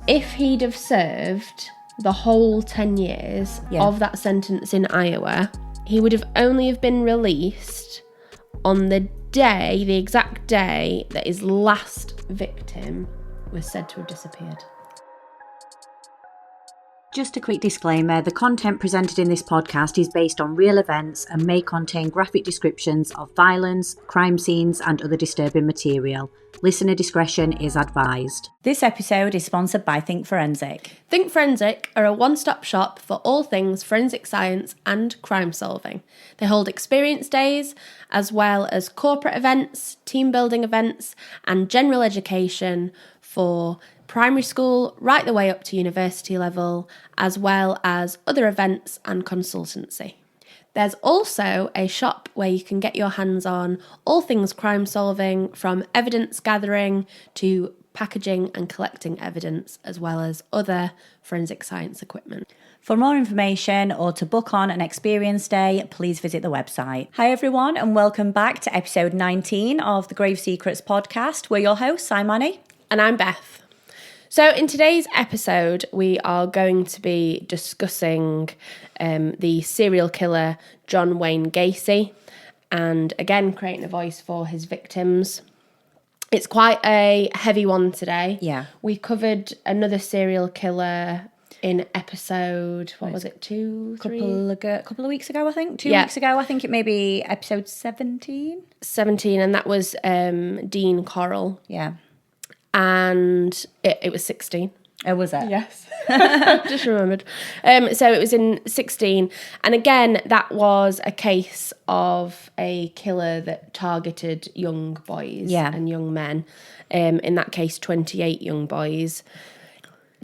if he'd have served the whole 10 years of that sentence in Iowa, he would have only have been released on the exact day that his last victim was said to have disappeared. Just a quick disclaimer, the content presented in this podcast is based on real events and may contain graphic descriptions of violence, crime scenes and other disturbing material. Listener discretion is advised. This episode is sponsored by Think Forensic. Think Forensic are a one-stop shop for all things forensic science and crime solving. They hold experience days, as well as corporate events, team building events, and general education for primary school right the way up to university level, as well as other events and consultancy. There's also a shop where you can get your hands on all things crime solving, from evidence gathering to packaging and collecting evidence, as well as other forensic science equipment. For more information or to book on an experience day, please visit the website. Hi everyone, and welcome back to episode 19 of the Grave Secrets podcast. We're your hosts, I'm Annie. And I'm Beth. So in today's episode, we are going to be discussing the serial killer John Wayne Gacy, and again, creating a voice for his victims. It's quite a heavy one today. Yeah. We covered another serial killer in episode, what was it, 2, 3? Couple of weeks ago, I think. 2 weeks ago, I think it may be episode 17. 17, and that was Dean Corll. Yeah. And it was 16. Oh, was it? Yes. Just remembered. So it was in 16. And again, that was a case of a killer that targeted young boys and young men. In that case, 28 young boys.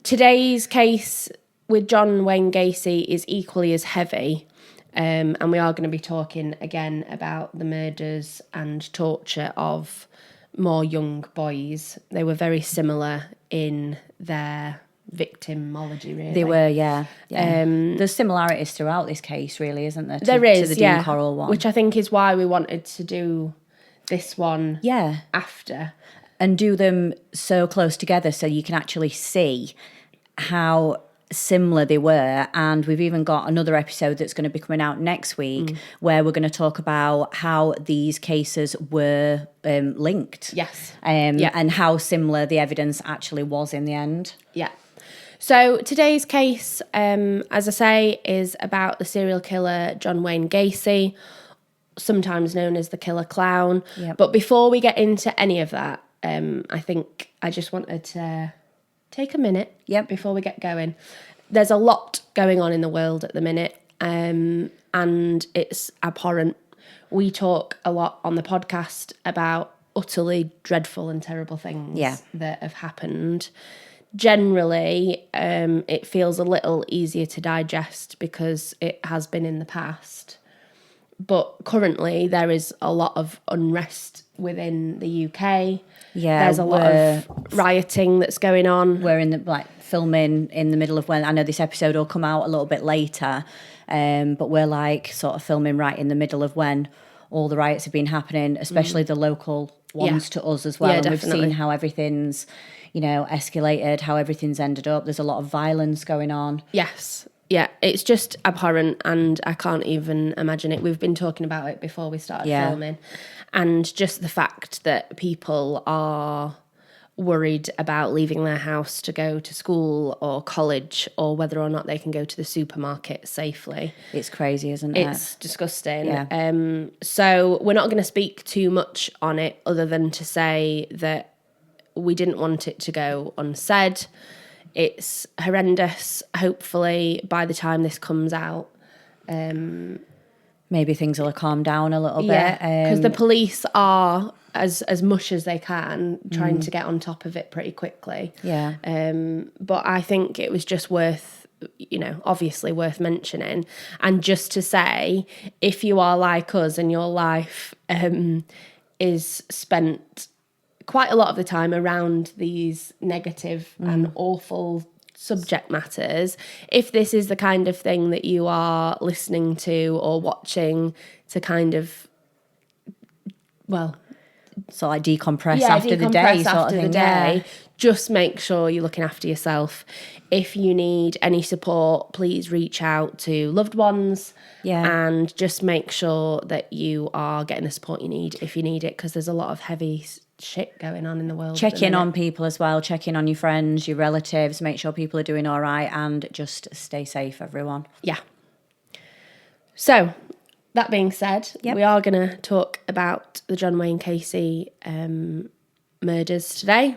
Today's case with John Wayne Gacy is equally as heavy. And we are going to be talking again about the murders and torture of more young boys. They were very similar in their victimology, really. They were, yeah. There's similarities throughout this case, really, isn't there? There is, to the Dean Corll one. Which I think is why we wanted to do this one after. And do them so close together so you can actually see how similar they were. And we've even got another episode that's going to be coming out next week where we're going to talk about how these cases were linked. Yes. And how similar the evidence actually was in the end. Yeah. So today's case, as I say, is about the serial killer John Wayne Gacy, sometimes known as the Killer Clown. Yep. But before we get into any of that, I think I just wanted to take a minute before we get going. There's a lot going on in the world at the minute, and it's abhorrent. We talk a lot on the podcast about utterly dreadful and terrible things that have happened. Generally, it feels a little easier to digest because it has been in the past. But currently, there is a lot of unrest within the UK. Yeah, there's a lot of rioting that's going on. We're in the filming in the middle of when, I know this episode will come out a little bit later, but we're sort of filming right in the middle of when all the riots have been happening, especially the local ones to us as well. Yeah, and definitely. We've seen how everything's, escalated, how everything's ended up. There's a lot of violence going on. Yes. Yeah, it's just abhorrent, and I can't even imagine it. We've been talking about it before we started filming. And just the fact that people are worried about leaving their house to go to school or college, or whether or not they can go to the supermarket safely. It's crazy, isn't it? It's disgusting. Yeah. So we're not going to speak too much on it other than to say that we didn't want it to go unsaid. It's horrendous. Hopefully, by the time this comes out, maybe things will calm down a little bit. Because the police are, as much as they can, trying to get on top of it pretty quickly. Yeah. But I think it was just worth, obviously worth mentioning. And just to say, if you are like us and your life is spent quite a lot of the time around these negative and awful subject matters, if this is the kind of thing that you are listening to or watching to kind of, So like decompress after the day sort of thing. Yeah. Just make sure you're looking after yourself. If you need any support, please reach out to loved ones. Yeah. And just make sure that you are getting the support you need if you need it, because there's a lot of heavy shit going on in the world. Check in on people as well. Check in on your friends, your relatives. Make sure people are doing all right, and just stay safe, everyone. Yeah. So, that being said, we are going to talk about the John Wayne Gacy murders today.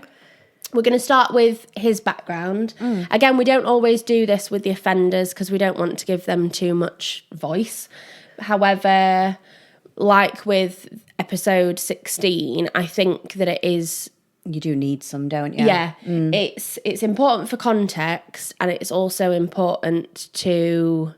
We're going to start with his background. Again, we don't always do this with the offenders because we don't want to give them too much voice. However, like with episode 16, I think that it is... You do need some, don't you? Yeah. It's important for context, and it's also important to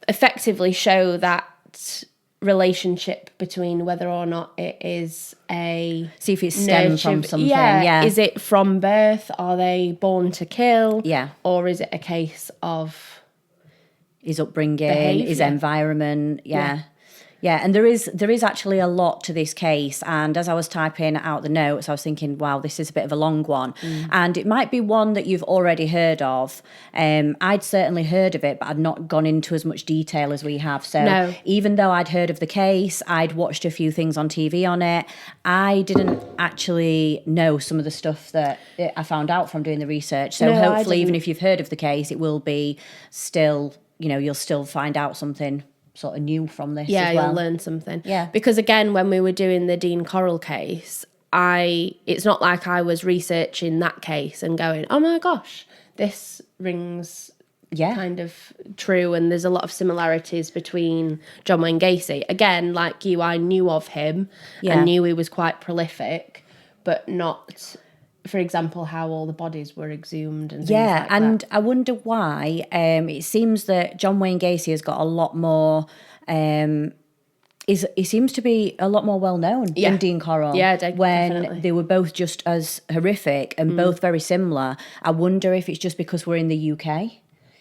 effectively show that relationship between whether or not it is a... See if it's stemmed from something. Yeah. Is it from birth? Are they born to kill? Yeah. Or is it a case of his upbringing, behaviour? his environment? Yeah, and there is actually a lot to this case. And as I was typing out the notes, I was thinking, wow, this is a bit of a long one. And it might be one that you've already heard of. I'd certainly heard of it, but I'd not gone into as much detail as we have. So even though I'd heard of the case, I'd watched a few things on TV on it, I didn't actually know some of the stuff that I found out from doing the research. So hopefully, even if you've heard of the case, it will be still, you'll still find out something sort of new from this as well. You'll learn something. Yeah. Because again, when we were doing the Dean Corll case, it's not like I was researching that case and going, oh my gosh, this rings kind of true, and there's a lot of similarities between John Wayne Gacy. Again, like you, I knew of him. I knew he was quite prolific, but not... For example, how all the bodies were exhumed and things like that. And I wonder why. It seems that John Wayne Gacy has got a lot more... he seems to be a lot more well-known than Dean Corll. Yeah, when definitely. they were both just as horrific and both very similar. I wonder if it's just because we're in the UK.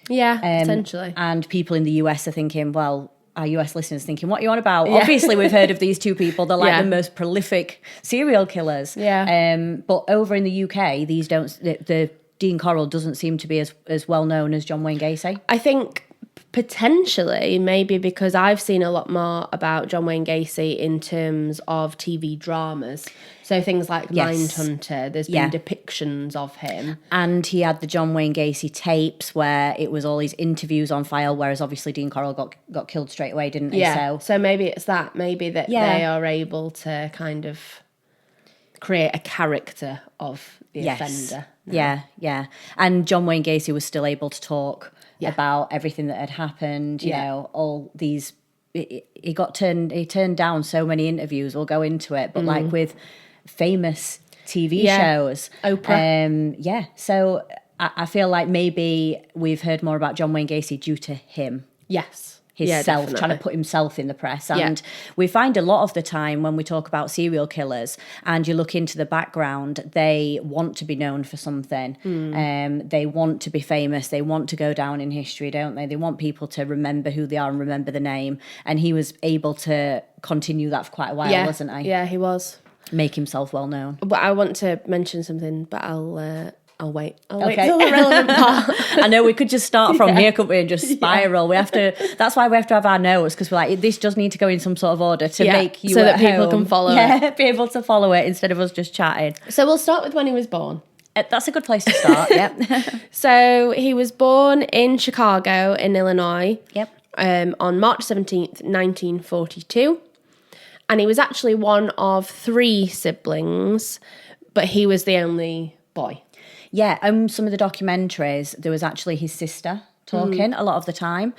Yeah, essentially. And people in the US are thinking, well... Our US listeners thinking, what are you on about? Obviously, we've heard of these two people. They're like the most prolific serial killers. Yeah. But over in the UK, these don't. The Dean Corll doesn't seem to be as well known as John Wayne Gacy. I think potentially maybe because I've seen a lot more about John Wayne Gacy in terms of TV dramas. So things like Mindhunter, there's been depictions of him. And he had the John Wayne Gacy tapes where it was all his interviews on file, whereas obviously Dean Corll got killed straight away, didn't he? Yeah, so maybe it's that. Maybe that they are able to kind of create a character of the offender. Yeah. And John Wayne Gacy was still able to talk about everything that had happened, you know, all these... He turned down so many interviews, we'll go into it, but like with... famous TV shows. Oprah. So I feel like maybe we've heard more about John Wayne Gacy due to him. Yes. Himself, trying to put himself in the press. And we find a lot of the time when we talk about serial killers and you look into the background, they want to be known for something. They want to be famous. They want to go down in history, don't they? They want people to remember who they are and remember the name. And he was able to continue that for quite a while, wasn't he? Yeah, he was. Make himself well known. But I want to mention something, but I'll wait. I'll wait till the relevant part. I know we could just start from here, couldn't we, and just spiral. We have to. That's why we have to have our notes, because we're like, this does need to go in some sort of order to make you so that at people home, can follow it. be able to follow it instead of us just chatting. So we'll start with when he was born. That's a good place to start. Yep. So he was born in Chicago, in Illinois. Yep. On March 17th, 1942. And he was actually one of 3 siblings, but he was the only boy. Yeah, some of the documentaries, there was actually his sister talking a lot of the time.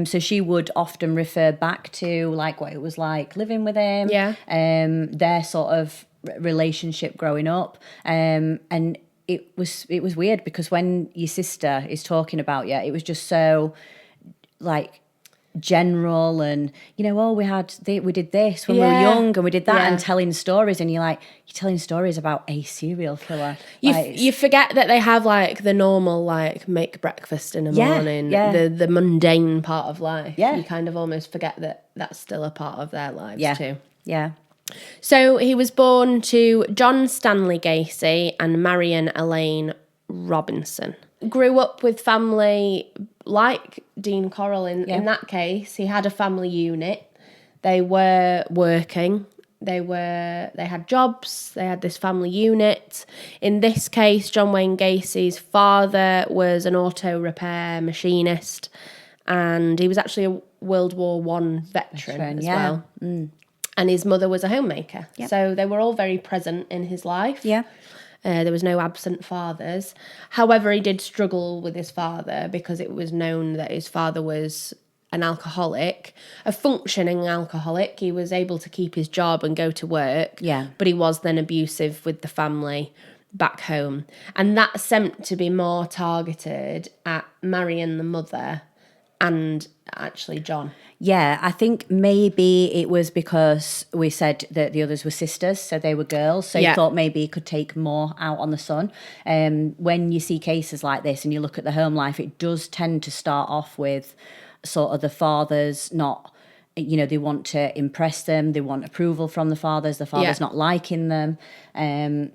So she would often refer back to like what it was like living with him. Yeah. Their sort of relationship growing up. And it was weird because when your sister is talking about you, it was just so like general and, you know, we did this when we were young and we did that and telling stories, and you're telling stories about a serial killer. You forget that they have like the normal like make breakfast in the morning, the mundane part of life. You kind of almost forget that that's still a part of their lives too. So he was born to John Stanley Gacy and Marion Elaine Robinson. Grew up with family like Dean Corll in that case. He had a family unit. They were working. They had jobs. They had this family unit. In this case, John Wayne Gacy's father was an auto repair machinist, and he was actually a World War I veteran as well. Mm. And his mother was a homemaker. Yep. So they were all very present in his life. Yeah. There was no absent fathers. However, he did struggle with his father because it was known that his father was an alcoholic, a functioning alcoholic. He was able to keep his job and go to work. Yeah. But he was then abusive with the family back home. And that seemed to be more targeted at Marion, the mother, and actually John. Yeah, I think maybe it was because we said that the others were sisters, so they were girls. So he thought maybe he could take more out on the son. When you see cases like this and you look at the home life, it does tend to start off with sort of the fathers not, they want to impress them. They want approval from the fathers not liking them.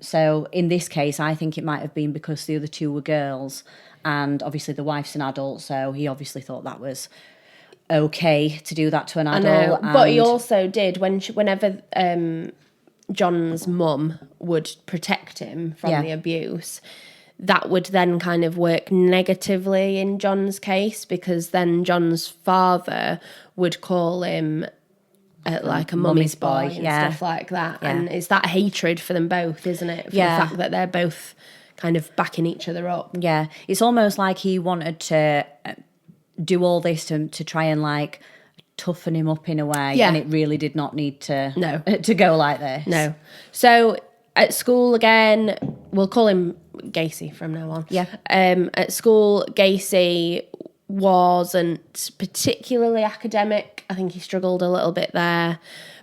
So in this case, I think it might have been because the other two were girls. And obviously the wife's an adult, so he obviously thought that was okay to do that to an adult. But he also did, whenever John's mum would protect him from the abuse, that would then kind of work negatively in John's case, because then John's father would call him like a mummy's boy and stuff like that. Yeah. And it's that hatred for them both, isn't it? For the fact that they're both kind of backing each other up. Yeah, it's almost like he wanted to do all this to try and like toughen him up in a way, and it really did not need to go like this. No. So at school again, we'll call him Gacy from now on. Yeah. At school, Gacy wasn't particularly academic. I think he struggled a little bit there.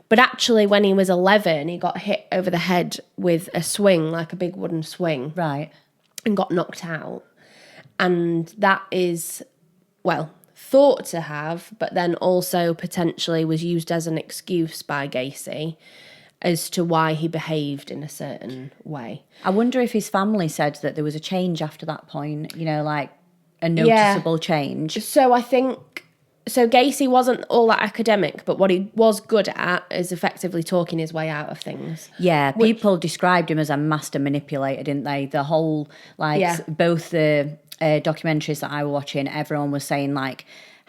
But actually, when he was 11, he got hit over the head with a swing, like a big wooden swing. Right. And got knocked out. And that is, thought to have, but then also potentially was used as an excuse by Gacy as to why he behaved in a certain way. I wonder if his family said that there was a change after that point, like a noticeable change. So I think... So Gacy wasn't all that academic, but what he was good at is effectively talking his way out of things. Yeah, people described him as a master manipulator, didn't they? The whole, both the documentaries that I was watching, everyone was saying,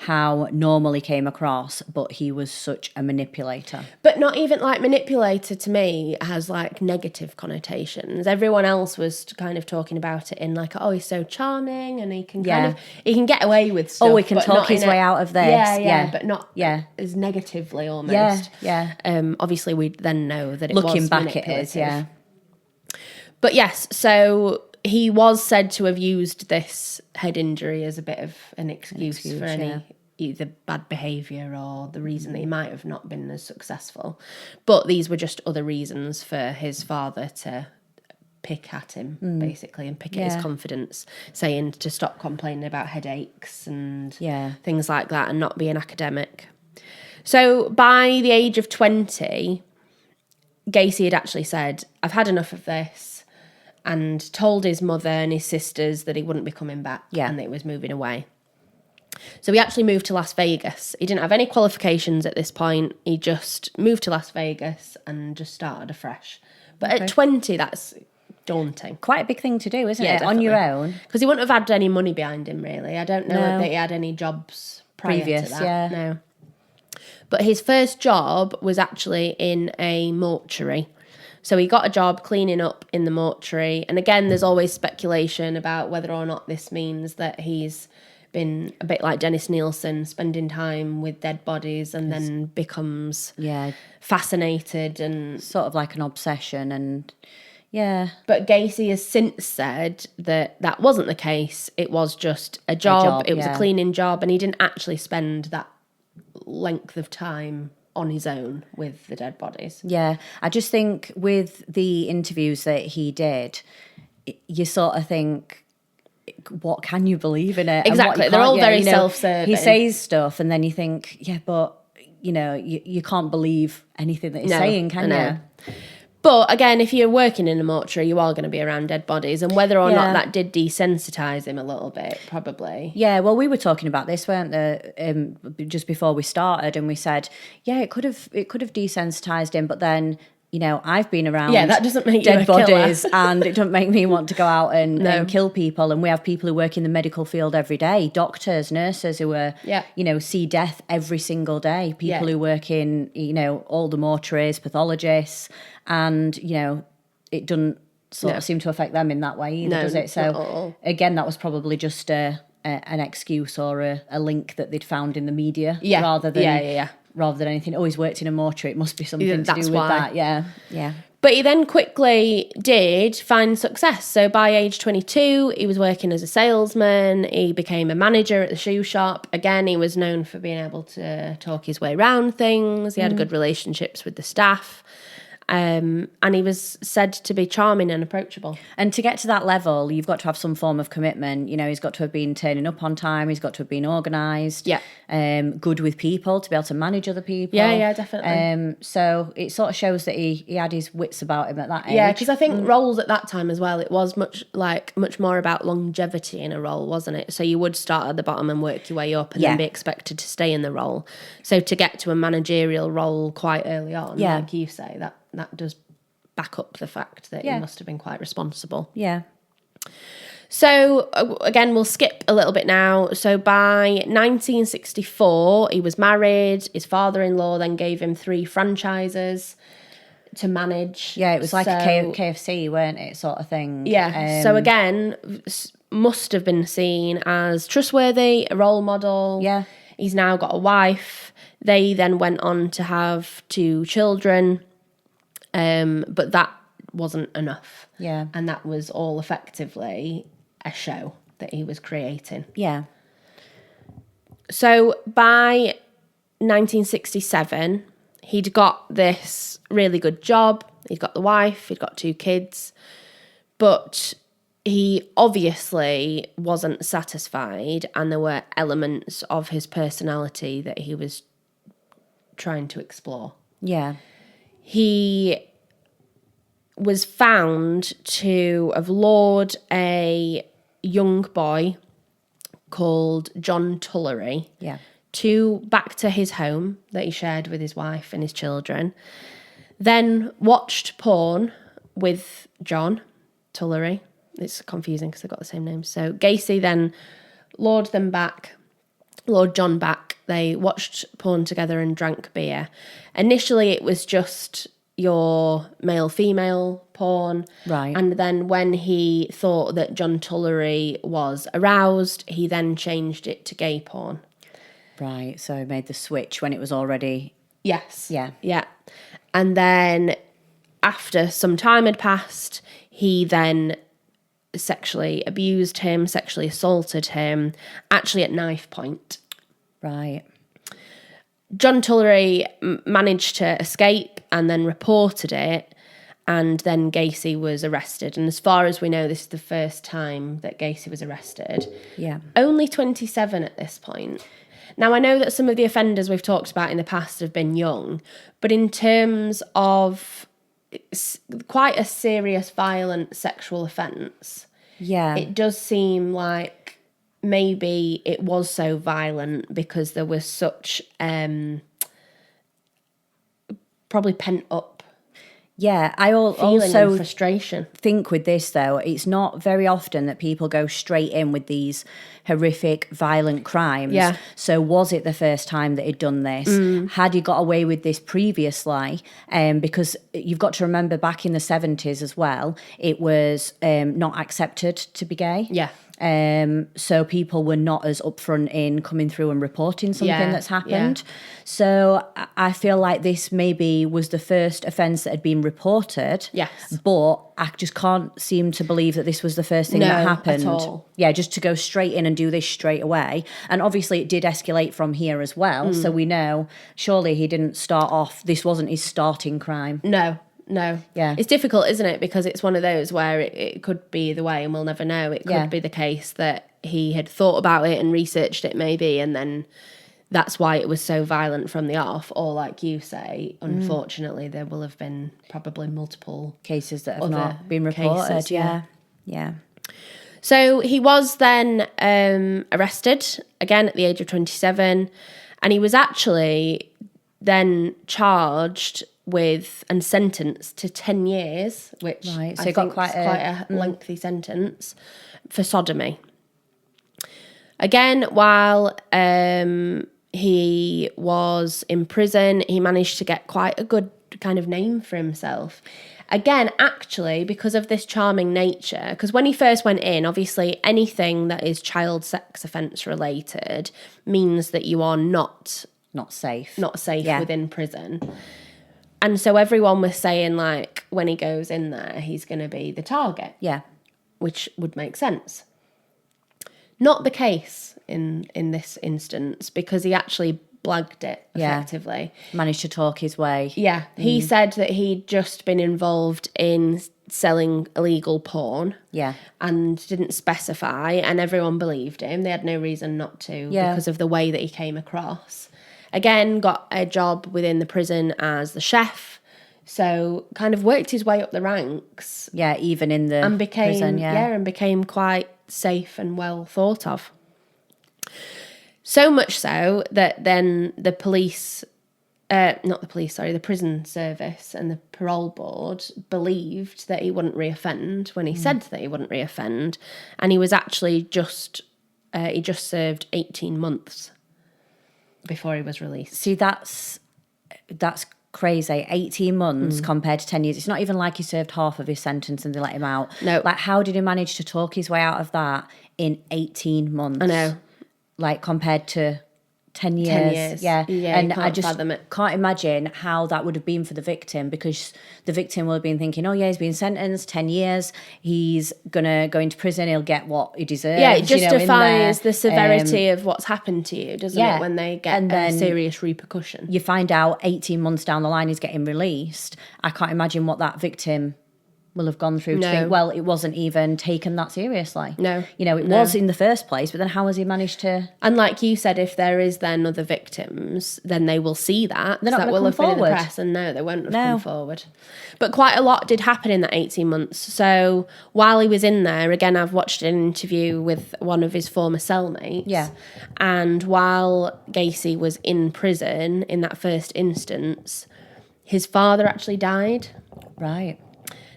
how normal he came across, but he was such a manipulator. But not even, manipulator to me has, negative connotations. Everyone else was kind of talking about it in, he's so charming and he can he can get away with stuff. Oh, he can talk his way out of this. Yeah, but not as negatively almost. Yeah. Obviously, we then know that it Looking was back, it is, yeah. But yes, so... He was said to have used this head injury as a bit of an excuse for any either bad behaviour or the reason that he might have not been as successful. But these were just other reasons for his father to pick at him, basically, and pick at his confidence, saying to stop complaining about headaches and things like that and not be an academic. So by the age of 20, Gacy had actually said, I've had enough of this, and told his mother and his sisters that he wouldn't be coming back and that he was moving away. So he actually moved to Las Vegas. He didn't have any qualifications at this point. He just moved to Las Vegas and just started afresh. But at 20, that's daunting. Quite a big thing to do, isn't it? Definitely. On your own. Because he wouldn't have had any money behind him, really. I don't know that he had any jobs previous to that. No. But his first job was actually in a mortuary. So he got a job cleaning up in the mortuary. And again, there's always speculation about whether or not this means that he's been a bit like Dennis Nielsen, spending time with dead bodies and then becomes fascinated and... Sort of like an obsession and... Yeah. But Gacy has since said that that wasn't the case. It was just a job. It was a cleaning job. And he didn't actually spend that length of time on his own with the dead bodies. Yeah, I just think with the interviews that he did, you sort of think, what can you believe in it? Exactly, they're all very self-serving. He says stuff and then you think, but, you can't believe anything that he's saying, can you? But again, if you're working in a mortuary, you are going to be around dead bodies, and whether or not that did desensitise him a little bit, probably. Yeah, well, we were talking about this, weren't there, just before we started, and we said, it could have desensitised him, but then, I've been around that doesn't make dead you a bodies, killer. and it doesn't make me want to go out and kill people. And we have people who work in the medical field every day, doctors, nurses who are, see death every single day. People who work in, all the mortuaries, pathologists, and it doesn't sort of seem to affect them in that way either, does it? So again, that was probably just an excuse or a link that they'd found in the media, rather than rather than anything. Oh, he's worked in a mortuary, it must be something to do with that. Yeah. But he then quickly did find success. So by age 22, he was working as a salesman. He became a manager at the shoe shop. Again, he was known for being able to talk his way around things. He had good relationships with the staff. And he was said to be charming and approachable. And to get to that level, you've got to have some form of commitment. He's got to have been turning up on time. He's got to have been organised. Yeah. Good with people, to be able to manage other people. Yeah, definitely. So it sort of shows that he had his wits about him at that age. Yeah, because I think roles at that time as well, it was much more about longevity in a role, wasn't it? So you would start at the bottom and work your way up and then be expected to stay in the role. So to get to a managerial role quite early on, like you say, that does back up the fact that he must have been quite responsible. Yeah. So, again, we'll skip a little bit now. So by 1964, he was married. His father-in-law then gave him 3 franchises to manage. Yeah, it was like a KFC, weren't it, sort of thing. Yeah. So, again, must have been seen as trustworthy, a role model. Yeah. He's now got a wife. They then went on to have 2 children. But that wasn't enough. Yeah. And that was all effectively a show that he was creating. Yeah. So by 1967, he'd got this really good job. He'd got the wife, he'd got 2 kids. But he obviously wasn't satisfied, and there were elements of his personality that he was trying to explore. Yeah. He was found to have lured a young boy called John Tullery back to his home that he shared with his wife and his children, then watched porn with John Tullery. It's confusing because they've got the same names. So Gacy then lured John back. They watched porn together and drank beer. Initially, it was just your male-female porn. Right. And then when he thought that John Tullery was aroused, he then changed it to gay porn. Right, so he made the switch when it was already... Yes. Yeah. Yeah. And then after some time had passed, he then sexually abused him, sexually assaulted him, actually at knife point. Right. John Tullery managed to escape and then reported it, and then Gacy was arrested. And as far as we know, this is the first time that Gacy was arrested. Yeah. Only 27 at this point. Now, I know that some of the offenders we've talked about in the past have been young, but in terms of quite a serious, violent sexual offence, it does seem like maybe it was so violent because there was such probably pent up I also frustration. Think with this though, it's not very often that people go straight in with these horrific violent crimes. Yeah. So was it the first time that he'd done this? Had he got away with this previously? Because you've got to remember back in the 70s as well, it was not accepted to be gay. Yeah. So people were not as upfront in coming through and reporting something that's happened. Yeah. So I feel like this maybe was the first offence that had been reported. Yes. But I just can't seem to believe that this was the first thing that happened. At all. Yeah, just to go straight in and do this straight away. And obviously it did escalate from here as well. So we know surely he didn't start off, this wasn't his starting crime. No. Yeah. It's difficult, isn't it? Because it's one of those where it could be the way and we'll never know. It could be the case that he had thought about it and researched it maybe, and then that's why it was so violent from the off. Or like you say, unfortunately, there will have been probably multiple cases that have other not been reported. cases, Yeah. So he was then arrested again at the age of 27, and he was actually then charged with and sentenced to 10 years, which Right, so I he got think quite is a- quite a lengthy sentence, for sodomy. Again, while he was in prison, he managed to get quite a good kind of name for himself. Again, actually, because of this charming nature, because when he first went in, obviously anything that is child sex offence related means that you are not safe. not safe Yeah. within prison. And so everyone was saying, like, when he goes in there, he's going to be the target. Yeah. Which would make sense. Not the case in this instance, because he actually blagged it effectively. Managed to talk his way. Yeah. He said that he'd just been involved in selling illegal porn. Yeah. And didn't specify, and everyone believed him. They had no reason not to because of the way that he came across. Again, got a job within the prison as the chef. So kind of worked his way up the ranks. Yeah, even in the And became prison, and became quite safe and well thought of. So much so that then the prison service and the parole board believed that he wouldn't reoffend when he said that he wouldn't reoffend, and he was actually just served 18 months before he was released. See, that's crazy. 18 months compared to 10 years. It's not even like he served half of his sentence and they let him out. No. Like, how did he manage to talk his way out of that in 18 months? I know. Like, compared to 10 years. 10 years. Yeah. Yeah, And you can't I just fathom it. can't imagine how that would have been for the victim, because the victim will have been thinking, oh, yeah, he's been sentenced 10 years. He's going to go into prison. He'll get what he deserves. Yeah, it in justifies there. the severity of what's happened to you, doesn't it, when they get And then serious repercussion. you find out 18 months down the line he's getting released. I can't imagine what that victim will have gone through to think, well, it wasn't even taken that seriously. No. It was in the first place, but then how has he managed to... And like you said, if there is then other victims, then they will see that. They're not that gonna will come have been in the forward. press, and no, they won't have come forward. But quite a lot did happen in that 18 months. So while he was in there, again, I've watched an interview with one of his former cellmates. Yeah. And while Gacy was in prison in that first instance, his father actually died. Right.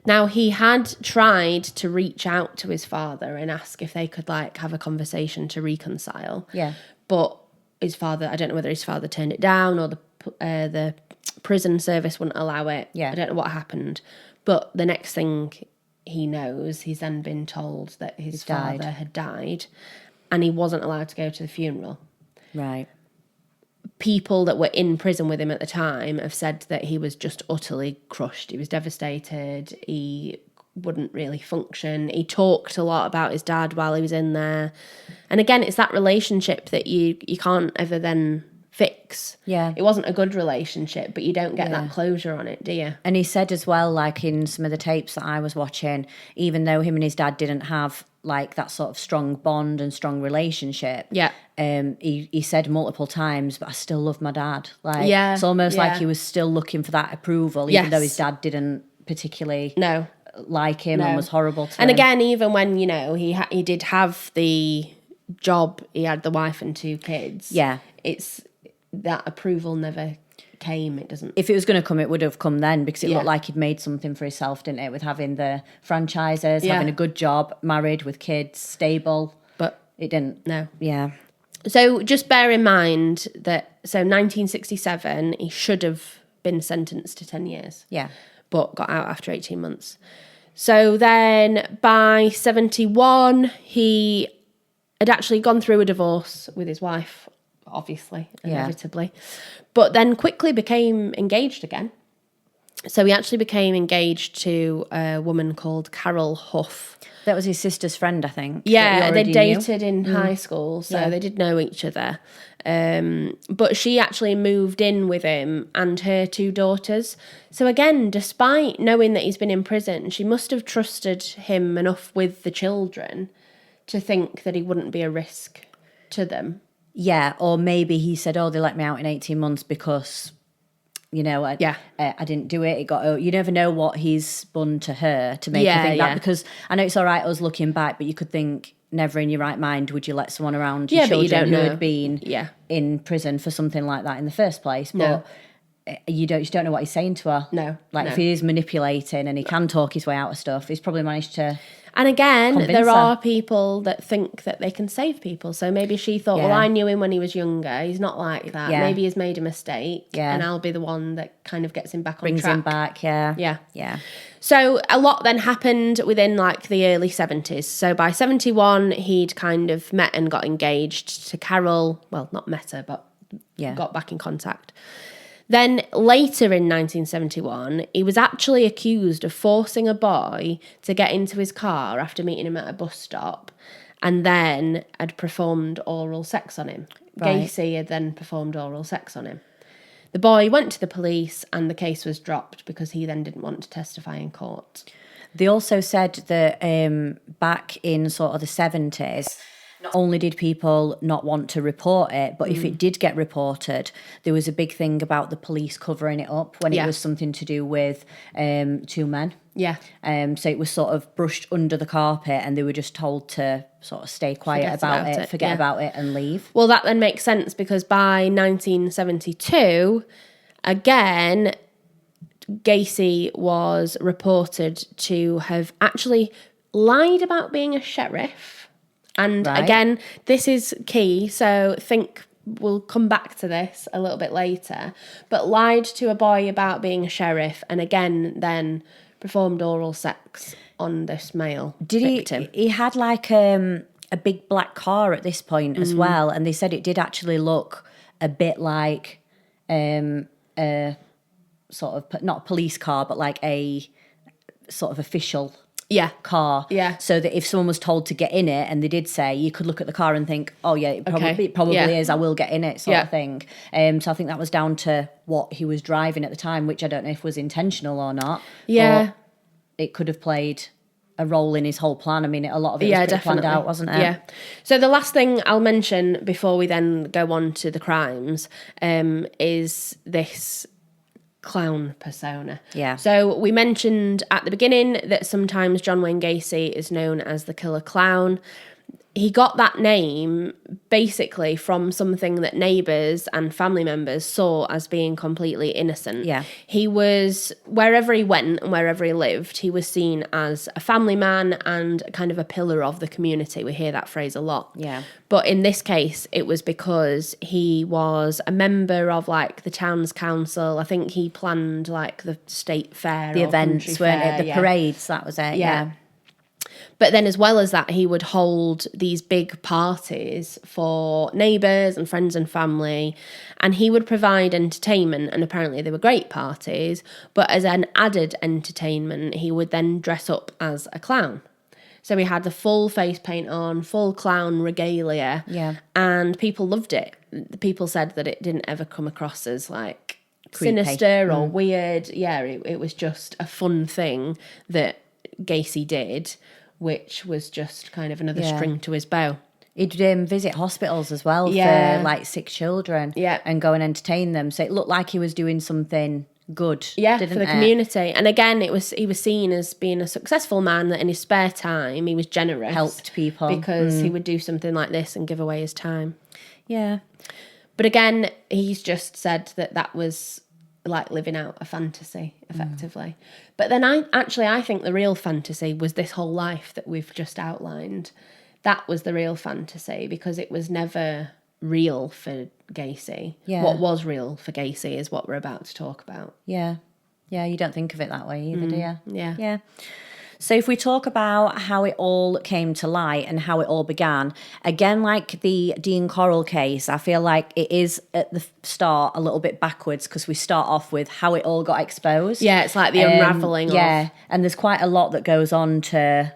Now, he had tried to reach out to his father and ask if they could, like, have a conversation to reconcile. Yeah. But his father, I don't know whether his father turned it down or the prison service wouldn't allow it. Yeah. I don't know what happened. But the next thing he knows, he's then been told that his father had died, and he wasn't allowed to go to the funeral. Right. People that were in prison with him at the time have said that he was just utterly crushed. He was devastated. He wouldn't really function. He talked a lot about his dad while he was in there. And again, it's that relationship that you can't ever then fix. Yeah. It wasn't a good relationship, but you don't get that closure on it, do you? And he said as well, like in some of the tapes that I was watching, even though him and his dad didn't have like that sort of strong bond and strong relationship, he said multiple times, but I still love my dad. Like, it's almost like he was still looking for that approval, even though his dad didn't particularly like him and was horrible to him. And again, even when, he did have the job, he had the wife and 2 kids. Yeah. It's that approval never came. It doesn't. If it was going to come, it would have come then, because it looked like he'd made something for himself, didn't it? With having the franchises, having a good job, married with kids, stable. But it didn't. No. Yeah. So just bear in mind that, 1967, he should have been sentenced to 10 years. Yeah. But got out after 18 months. So then by 71, he had actually gone through a divorce with his wife, obviously, inevitably, but then quickly became engaged again. So he actually became engaged to a woman called Carol Huff. That was his sister's friend, I think. Yeah, they dated in high school, so they did know each other. But she actually moved in with him and her 2 daughters. So again, despite knowing that he's been in prison, she must have trusted him enough with the children to think that he wouldn't be a risk to them. Yeah, or maybe he said, "Oh, they let me out in 18 months because, I didn't do it. It got." You never know what he's spun to her to make her think that. Because I know it's all right us looking back, but you could think, never in your right mind would you let someone around your children who had been in prison for something like that in the first place. But you just don't know what he's saying to her. No, if he is manipulating and he can talk his way out of stuff, he's probably managed to. And again, there her. are people that think that they can save people. So maybe she thought, well, I knew him when he was younger. He's not like that. Yeah. Maybe he's made a mistake. Yeah. And I'll be the one that kind of gets him back on track. Brings him back, Yeah. Yeah. So a lot then happened within like the early 70s. So by 71, he'd kind of met and got engaged to Carol. Well, not met her, but got back in contact. Then later in 1971, he was actually accused of forcing a boy to get into his car after meeting him at a bus stop, and then had performed oral sex on him. Right. Gacy had then performed oral sex on him. The boy went to the police and the case was dropped because he then didn't want to testify in court. They also said that back in sort of the 70s, not only did people not want to report it, but if it did get reported, there was a big thing about the police covering it up when it was something to do with two men. Yeah. So it was sort of brushed under the carpet and they were just told to sort of stay quiet forget about it and leave. Well, that then makes sense because by 1972, again, Gacy was reported to have actually lied about being a sheriff. And again, this is key, so we'll come back to this a little bit later, but lied to a boy about being a sheriff and again then performed oral sex on this male victim. He had like a big black car at this point as well, and they said it did actually look a bit like a sort of, not a police car, but like a sort of official car. Yeah. So that if someone was told to get in it and they did say, you could look at the car and think, oh yeah, it probably is, I will get in it sort of thing. So I think that was down to what he was driving at the time, which I don't know if was intentional or not. Yeah. But it could have played a role in his whole plan. I mean, a lot of it was pretty planned out, wasn't it? Yeah. So the last thing I'll mention before we then go on to the crimes is this clown persona. Yeah. So we mentioned at the beginning that sometimes John Wayne Gacy is known as the killer clown. He got that name basically from something that neighbours and family members saw as being completely innocent. Yeah. He was, wherever he went and wherever he lived, he was seen as a family man and kind of a pillar of the community. We hear that phrase a lot. Yeah. But in this case, it was because he was a member of like the town's council. I think he planned like the state fair, the events, weren't it? The parades, that was it. Yeah. But then as well as that, he would hold these big parties for neighbours and friends and family, and he would provide entertainment, and apparently they were great parties, but as an added entertainment, he would then dress up as a clown. So he had the full face paint on, full clown regalia, and people loved it. The people said that it didn't ever come across as like creepy, sinister or weird. Yeah, it was just a fun thing that Gacy did, which was just kind of another string to his bow. He'd visit hospitals as well for like sick children and go and entertain them. So it looked like he was doing something good, for the community. And again, he was seen as being a successful man that in his spare time he was generous, helped people, because he would do something like this and give away his time. Yeah. But again, he's just said that was like living out a fantasy effectively. But then I think the real fantasy was this whole life that we've just outlined. That was the real fantasy, because it was never real for Gacy. What was real for Gacy is what we're about to talk about. Yeah, you don't think of it that way either, do you? Yeah. So if we talk about how it all came to light and how it all began, again, like the Dean Corll case, I feel like it is at the start a little bit backwards, because we start off with how it all got exposed. Yeah, it's like the unravelling of... and there's quite a lot that goes on to...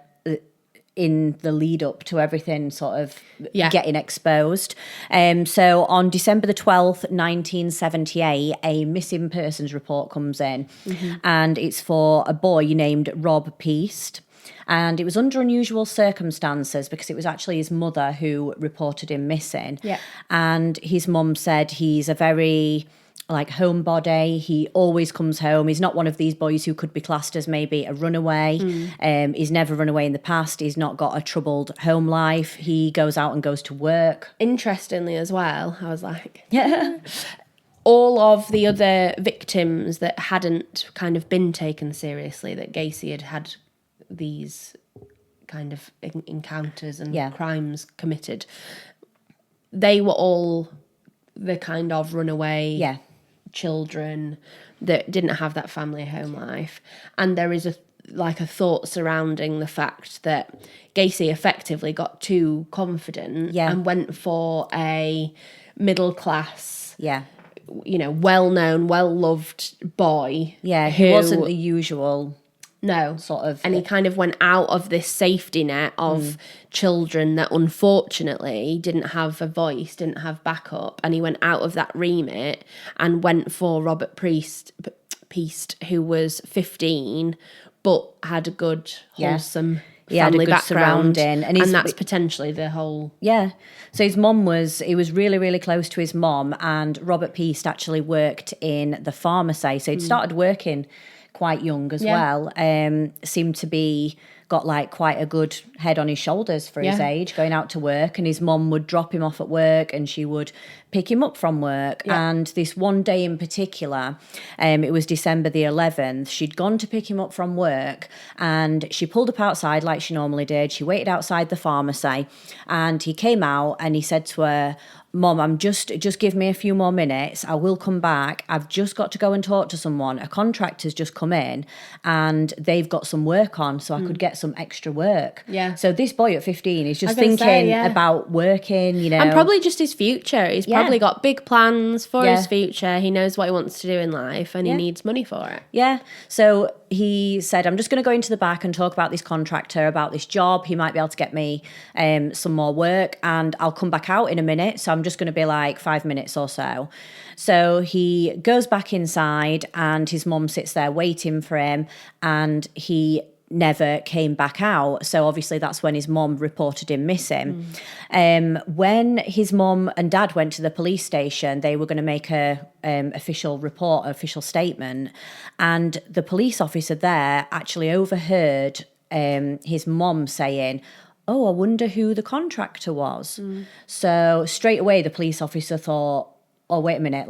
in the lead up to everything sort of getting exposed. So on December the 12th, 1978, a missing persons report comes in, and it's for a boy named Rob Peast. And it was under unusual circumstances because it was actually his mother who reported him missing. Yeah. And his mum said he's a very homebody. He always comes home. He's not one of these boys who could be classed as maybe a runaway. He's never run away in the past. He's not got a troubled home life. He goes out and goes to work. Interestingly as well, I was like, Yeah. all of the other victims that hadn't kind of been taken seriously, that Gacy had these kind of encounters and crimes committed, they were all the kind of runaway children that didn't have that family home life. And there is a thought surrounding the fact that Gacy effectively got too confident and went for a middle class, well-known, well-loved boy. Yeah, he wasn't the usual... No. Sort of. And he kind of went out of this safety net of children that unfortunately didn't have a voice, didn't have backup. And he went out of that remit and went for Robert Priest, who was 15, but had a good, wholesome family background. Surrounding. And that's potentially the whole... Yeah. So his mum he was really, really close to his mum, and Robert Priest actually worked in the pharmacy. So he'd started working quite young as well. Seemed to be got quite a good head on his shoulders for his age, going out to work, and his mum would drop him off at work and she would pick him up from work. And this one day in particular, it was December the 11th, she'd gone to pick him up from work and she pulled up outside like she normally did. She waited outside the pharmacy and he came out and he said to her, "Mom, I'm just give me a few more minutes. I will come back. I've just got to go and talk to someone. A contractor's just come in and they've got some work on, so I could get some extra work." Yeah. So this boy at 15 is just thinking about working, And probably just his future. He's probably got big plans for his future. He knows what he wants to do in life and he needs money for it. Yeah. So he said, "I'm just going to go into the back and talk about this contractor, about this job. He might be able to get me some more work and I'll come back out in a minute. So I'm just going to be 5 minutes or so." So he goes back inside and his mum sits there waiting for him and he never came back out. So obviously that's when his mum reported him missing. When his mum and dad went to the police station, they were going to make a official report, official statement, and the police officer there actually overheard his mum saying, "Oh, I wonder who the contractor was." So straight away the police officer thought, "Oh, wait a minute,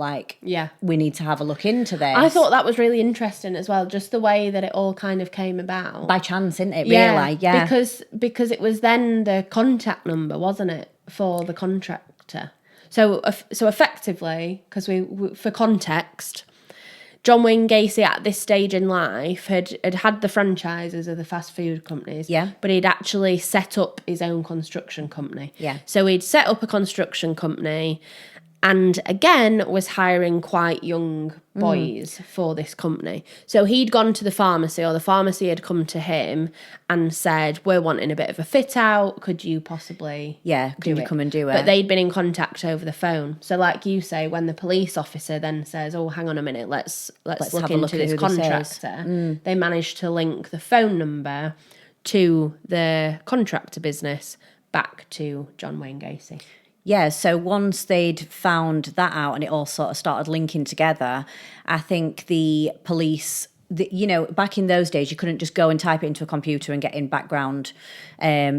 we need to have a look into this." I thought that was really interesting as well, just the way that it all kind of came about. By chance, isn't it, really? Yeah. Because it was then the contact number, wasn't it, for the contractor. So effectively, because for context, John Wayne Gacy at this stage in life had the franchises of the fast food companies. Yeah. But he'd actually set up his own construction company. Yeah. So he'd set up a construction company and again was hiring quite young boys for this company. So he'd gone to the pharmacy, or the pharmacy had come to him and said, "We're wanting a bit of a fit out. Could you possibly could you come and do it?" But they'd been in contact over the phone. So like you say, when the police officer then says, "Oh, hang on a minute, let's look into this contractor," they managed to link the phone number to the contractor business back to John Wayne Gacy. Yeah, so once they'd found that out and it all sort of started linking together, I think the police, back in those days, you couldn't just go and type it into a computer and get in background reports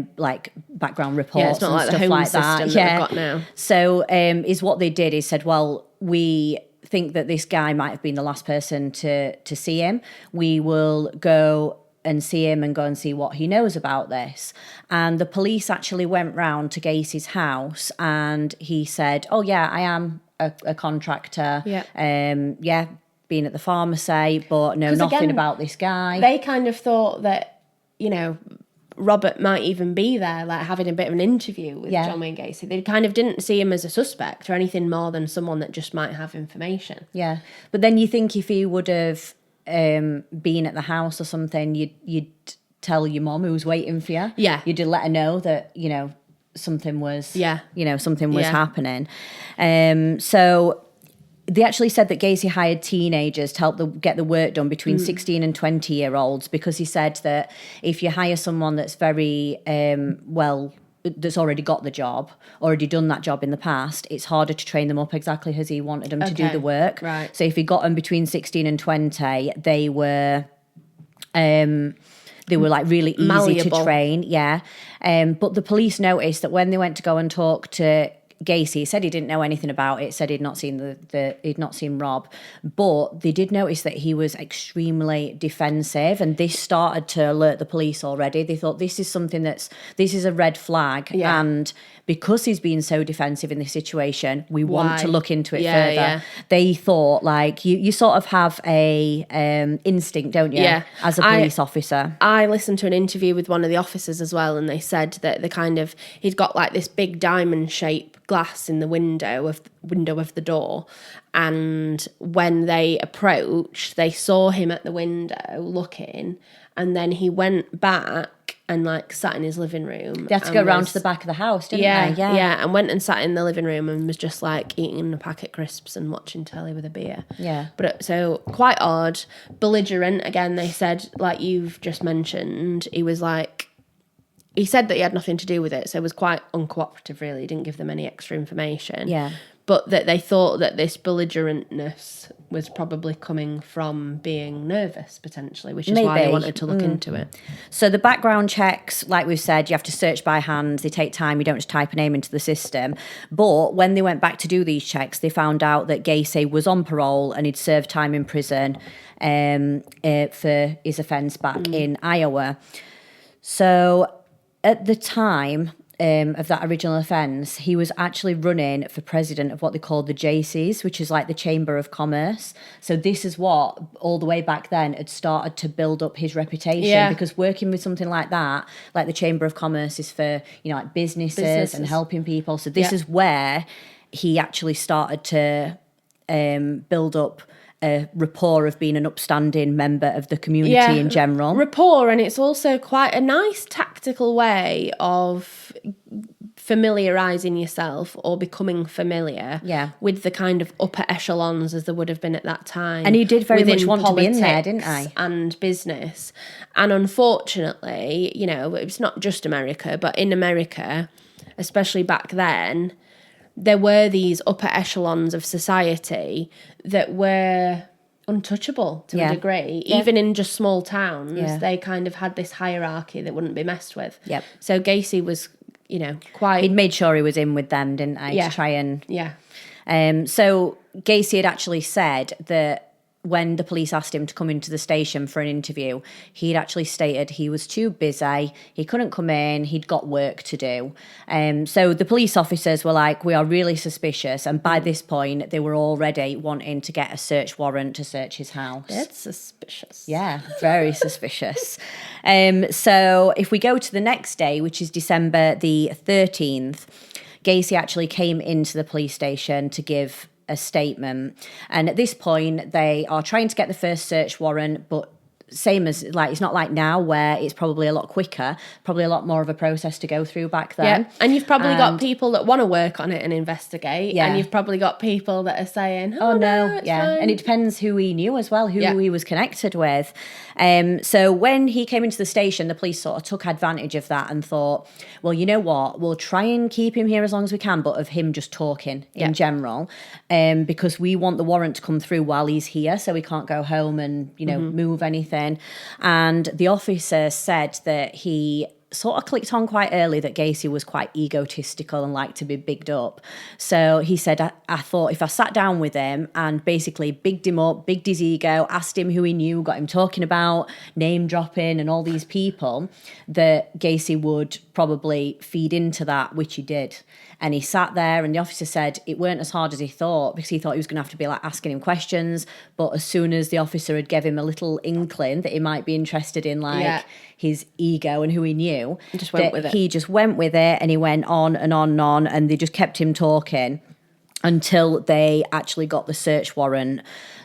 it's not and like stuff the home like system that. that we've got now. So is what they did is said, well, we think that this guy might have been the last person to see him. We will go and see him and go and see what he knows about this. And the police actually went round to Gacy's house and he said, "Oh yeah, I am a contractor. Been at the pharmacy, but know nothing again, about this guy." They kind of thought that, Robert might even be there, having a bit of an interview with John Wayne Gacy. They kind of didn't see him as a suspect or anything more than someone that just might have information. Yeah. But then you think if he would have been at the house or something, you'd tell your mum who was waiting for you. Yeah. You'd let her know that, something was happening. So They actually said that Gacy hired teenagers to help get the work done between 16 and 20-year-olds, because he said that if you hire someone that's very, that's already got the job, already done that job in the past, it's harder to train them up exactly as he wanted them to do the work. Right. So if he got them between 16 and 20, they were like really easy malleable to train. Yeah. But the police noticed that when they went to go and talk to Gacy, he said he didn't know anything about it, said he'd not seen he'd not seen Rob, but they did notice that he was extremely defensive, and this started to alert the police already. They thought this is a red flag, and because he's been so defensive in this situation, we want to look into it further. Yeah. They thought, like, you sort of have a instinct, don't you? Yeah. As a police officer. I listened to an interview with one of the officers as well, and they said that he'd got like this big diamond shaped glass in the window of the door, and when they approached, they saw him at the window looking, and then he went back and like sat in his living room. They had to go round to the back of the house, didn't they? Yeah, and went and sat in the living room and was just like eating a packet of crisps and watching telly with a beer. Yeah. But so quite odd, belligerent. Again, they said, like you've just mentioned, he said that he had nothing to do with it, so it was quite uncooperative, really. He didn't give them any extra information. Yeah. But that they thought that this belligerentness was probably coming from being nervous, potentially, which is why they wanted to look into it. So the background checks, like we've said, you have to search by hand. They take time. You don't just type a name into the system. But when they went back to do these checks, they found out that Gacy was on parole and he'd served time in prison for his offence back in Iowa. So at the time of that original offence, he was actually running for president of what they called the JCs, which is like the Chamber of Commerce. So this is what, all the way back then, had started to build up his reputation, because working with something like that, like the Chamber of Commerce is for, like businesses and helping people. So this is where he actually started to build up a rapport of being an upstanding member of the community in general. Rapport, and it's also quite a nice tactical way of familiarising yourself or becoming familiar with the kind of upper echelons as there would have been at that time. And he did very much want to be in there, didn't he? And business. And unfortunately, it's not just America, but in America, especially back then, there were these upper echelons of society that were untouchable to a degree. Even in just small towns, they kind of had this hierarchy that wouldn't be messed with. Yep. So Gacy was, quite... He'd made sure he was in with them, didn't he? Yeah. To try and... Yeah. So Gacy had actually said that when the police asked him to come into the station for an interview, he'd actually stated he was too busy, he couldn't come in, he'd got work to do. So the police officers were like, we are really suspicious, and by this point they were already wanting to get a search warrant to search his house. That's suspicious. Yeah, very suspicious. So if we go to the next day, which is December the 13th, Gacy actually came into the police station to give a statement, and at this point they are trying to get the first search warrant, but same as, like, it's not like now where it's probably a lot quicker, probably a lot more of a process to go through back then. Yeah, and you've probably got people that want to work on it and investigate, and you've probably got people that are saying, oh no, it's fine. And it depends who he knew as well, who he was connected with. So when he came into the station, the police sort of took advantage of that and thought, well, you know what, we'll try and keep him here as long as we can, but of him just talking in general, because we want the warrant to come through while he's here, so he can't go home and, move anything. And the officer said that he sort of clicked on quite early that Gacy was quite egotistical and liked to be bigged up. So he said, I thought if I sat down with him and basically bigged him up, bigged his ego, asked him who he knew, got him talking about name dropping and all these people, that Gacy would probably feed into that, which he did. And he sat there, and the officer said it weren't as hard as he thought, because he thought he was going to have to be like asking him questions. But as soon as the officer had given him a little inkling that he might be interested in his ego and who he knew, he just went with it, and he went on and on and on, and they just kept him talking until they actually got the search warrant.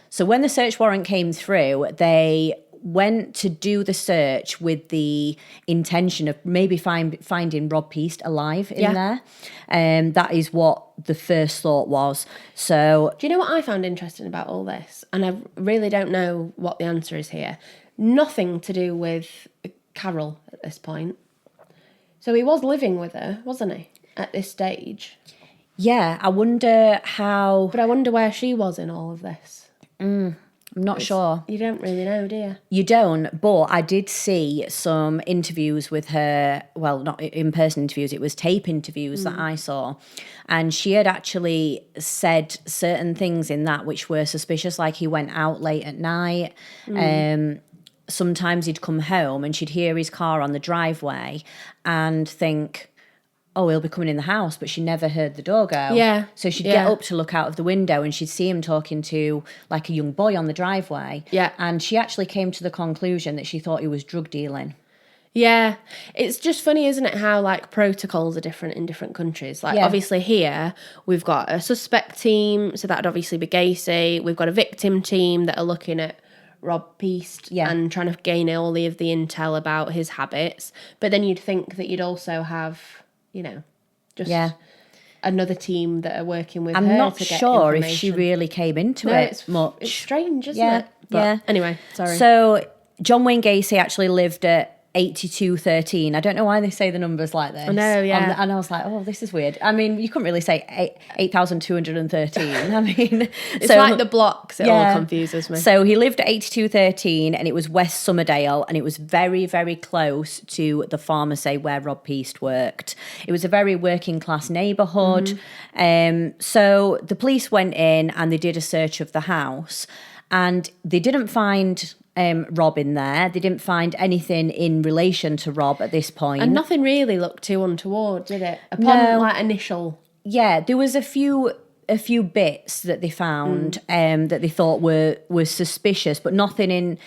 So when the search warrant came through, they went to do the search with the intention of maybe finding Rob Peast alive in there. That is what the first thought was. So, do you know what I found interesting about all this? And I really don't know what the answer is here. Nothing to do with Carol at this point. So he was living with her, wasn't he, at this stage? Yeah, I wonder how... But I wonder where she was in all of this. I'm not sure. You don't really know, do you? You don't, but I did see some interviews with her. Well, not in-person interviews, it was tape interviews that I saw. And she had actually said certain things in that which were suspicious, like he went out late at night. Sometimes he'd come home and she'd hear his car on the driveway and think, oh, he'll be coming in the house, but she never heard the door go. Yeah. So she'd get up to look out of the window and she'd see him talking to like a young boy on the driveway. Yeah. And she actually came to the conclusion that she thought he was drug dealing. Yeah. It's just funny, isn't it, how like protocols are different in different countries. Like obviously here we've got a suspect team, so that'd obviously be Gacy. We've got a victim team that are looking at Rob Peast and trying to gain all of the intel about his habits. But then you'd think that you'd also have, you know, just another team that are working with her. I'm not to get sure if she really came into it much. It's strange, isn't it? But anyway, sorry. So John Wayne Gacy actually lived at 8213. I don't know why they say the numbers like this. I know, yeah. And I was like, oh, this is weird. I mean, you couldn't really say 8,213. I mean, it's like the blocks. It all confuses me. So he lived at 8213 and it was West Somerdale and it was very, very close to the pharmacy where Rob Peast worked. It was a very working class neighbourhood. So the police went in and they did a search of the house and they didn't find Rob in there. They didn't find anything in relation to Rob at this point. And nothing really looked too untoward, did it? Upon like initial... Yeah, there was a few bits that they found that they thought were suspicious, but nothing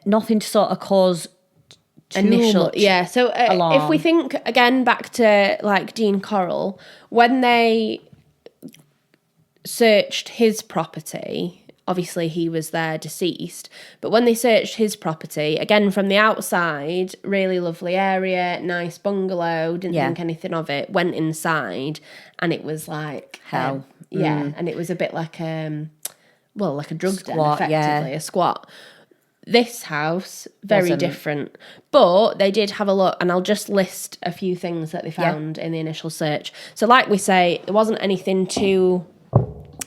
to sort of cause initial much So alarm. If we think again back to like Dean Corll, when they searched his property, obviously he was there deceased, but when they searched his property, again from the outside, really lovely area, nice bungalow, didn't think anything of it, went inside and it was like hell. And it was a bit like like a drug Squat, den, effectively, a squat. This house, very different. But they did have a look, and I'll just list a few things that they found in the initial search. So like we say, there wasn't anything too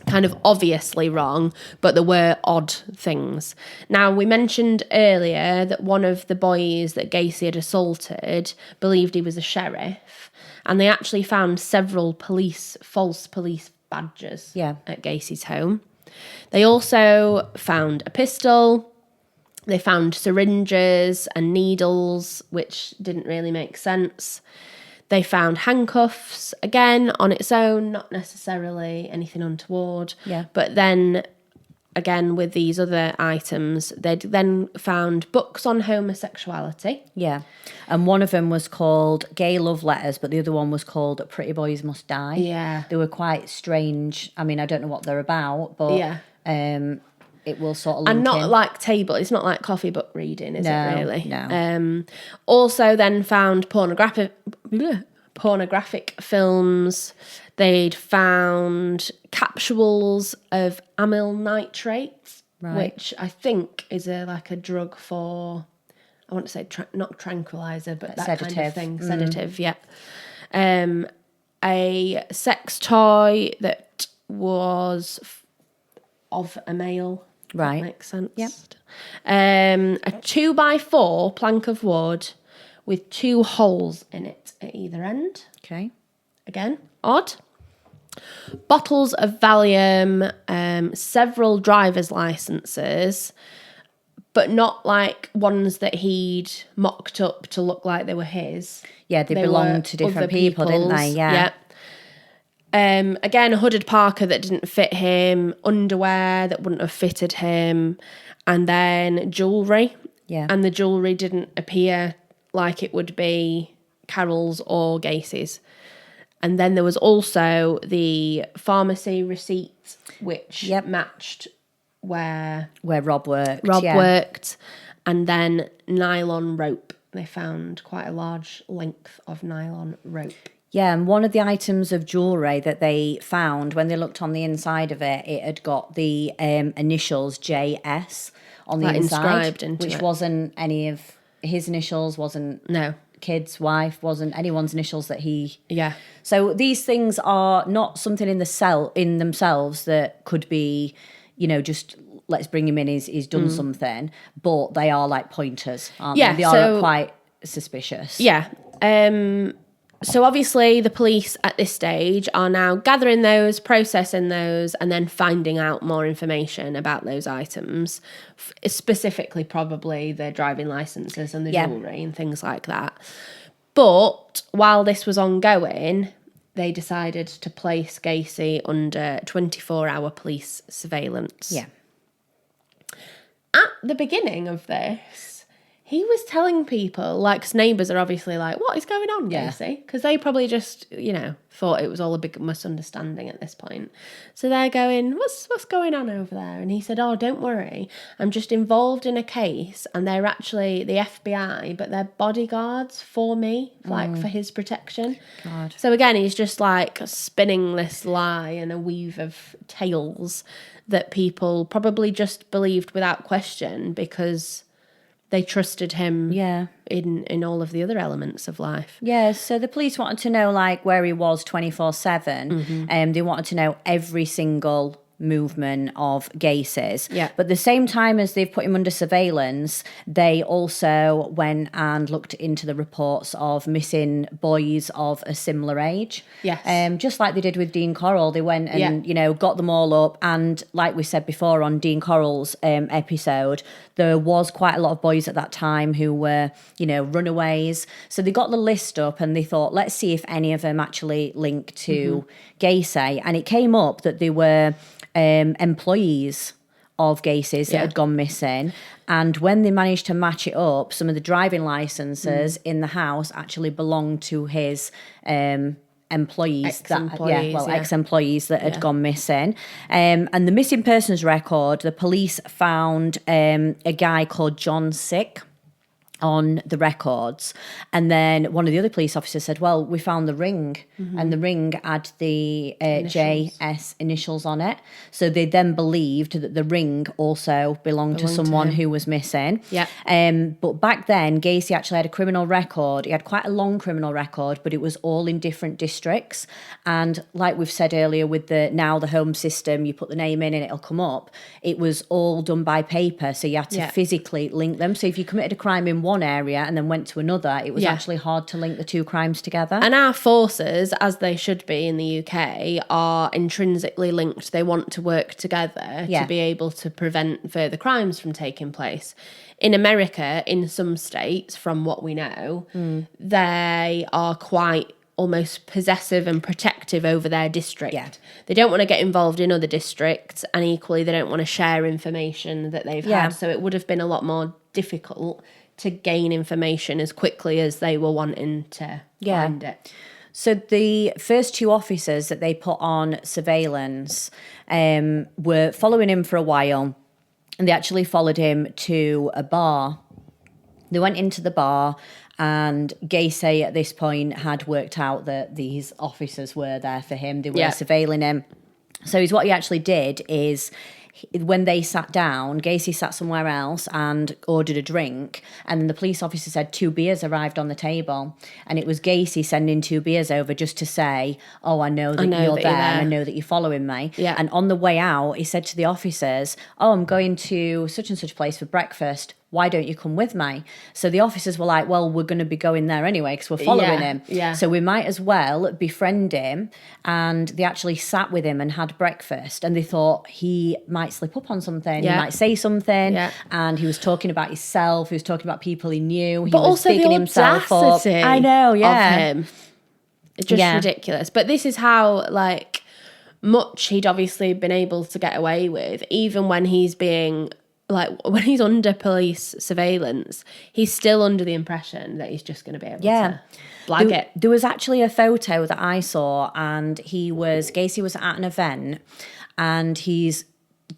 kind of obviously wrong, but there were odd things. Now, we mentioned earlier that one of the boys that Gacy had assaulted believed he was a sheriff, and they actually found several false police badges at Gacy's home. They also found a pistol. They found syringes and needles, which didn't really make sense. They found handcuffs, again, on its own, not necessarily anything untoward. Yeah. But then, again, with these other items, they'd then found books on homosexuality. Yeah. And one of them was called Gay Love Letters, but the other one was called Pretty Boys Must Die. Yeah. They were quite strange. I mean, I don't know what they're about, but it will sort of link and not in. like it's not like coffee book reading, is it really? No. Also then found pornographic films. They'd found capsules of amyl nitrate, which I think is a drug for, I want to say not tranquilizer, but that sedative. kind of thing. Sedative, yeah. A sex toy that was of a male. Right. That makes sense. Yep. A 2x4 plank of wood with 2 holes in it at either end. Okay. Again, odd. Bottles of Valium, several driver's licenses, but not like ones that he'd mocked up to look like they were his. Yeah, they belonged to different people, didn't they? Yeah. Again, a hooded parka that didn't fit him, underwear that wouldn't have fitted him, and then jewellery. Yeah. And the jewellery didn't appear like it would be Carol's or Gacy's. And then there was also the pharmacy receipt, which matched where Rob worked. Worked. and then nylon rope. They found quite a large length of nylon rope. Yeah, and one of the items of jewellery that they found, when they looked on the inside of it, it had got the initials JS on the inside, inscribed into which it. wasn't any of his initials, wasn't kid's wife, wasn't anyone's initials that he... Yeah. So these things are not something in themselves that could be, just let's bring him in, he's done something, but they are like pointers, aren't they? They are quite suspicious. Yeah. So obviously the police at this stage are now gathering those, processing those, and then finding out more information about those items, specifically probably the driving licenses and the jewellery and things like that. But while this was ongoing, they decided to place Gacy under 24-hour police surveillance. Yeah. At the beginning of this, he was telling people, like, 'cause neighbours are obviously like, what is going on, Gacy? Because they probably just, thought it was all a big misunderstanding at this point. So they're going, what's going on over there? And he said, oh, don't worry. I'm just involved in a case, and they're actually the FBI, but they're bodyguards for me, like, for his protection. God. So again, he's just, like, spinning this lie and a weave of tales that people probably just believed without question because they trusted him in all of the other elements of life. Yeah, so the police wanted to know, like, where he was 24/7. They wanted to know every single movement of Gacy's. Yeah. But at the same time as they've put him under surveillance, they also went and looked into the reports of missing boys of a similar age. Yes. Just like they did with Dean Corll. They went and, got them all up. And like we said before on Dean Corll's episode, there was quite a lot of boys at that time who were, runaways. So they got the list up and they thought, let's see if any of them actually link to Gacy. And it came up that they were employees of Gacy's that had gone missing. And when they managed to match it up, some of the driving licenses in the house actually belonged to his ex-employees that had gone missing. And the missing persons record, the police found a guy called John Sick on the records, and then one of the other police officers said, well, we found the ring, and the ring had the JS initials on it, so they then believed that the ring also belonged to someone who was missing. But back then Gacy actually had a criminal record. He had quite a long criminal record, but it was all in different districts, and like we've said earlier with the home system, you put the name in and it'll come up. It was all done by paper, so you had to physically link them. So if you committed a crime in one area and then went to another, it was actually hard to link the two crimes together. And our forces, as they should be in the UK, are intrinsically linked. They want to work together to be able to prevent further crimes from taking place. In America, in some states, from what we know, they are quite almost possessive and protective over their district. They don't want to get involved in other districts, and equally they don't want to share information that they've had. So it would have been a lot more difficult to gain information as quickly as they were wanting to find it. So the first two officers that they put on surveillance were following him for a while, and they actually followed him to a bar. They went into the bar, and Gacy at this point had worked out that these officers were there for him. They were surveilling him. So what he actually did is, when they sat down, Gacy sat somewhere else and ordered a drink, and then the police officer said 2 beers arrived on the table, and it was Gacy sending 2 beers over just to say, oh, I know that you're there, and I know that you're following me. And on the way out, he said to the officers, oh, I'm going to such and such place for breakfast. Why don't you come with me? So the officers were like, well, we're going to be going there anyway because we're following him. So we might as well befriend him. And they actually sat with him and had breakfast. And they thought he might slip up on something. He might say something. And he was talking about himself. He was talking about people he knew. He but was also bigging the himself up. I know, of him. It's just ridiculous. But this is how, like, much he'd obviously been able to get away with, even when he's being... like, when he's under police surveillance, he's still under the impression that he's just going to be able to blag it. There was actually a photo that I saw, and Gacy was at an event, and he's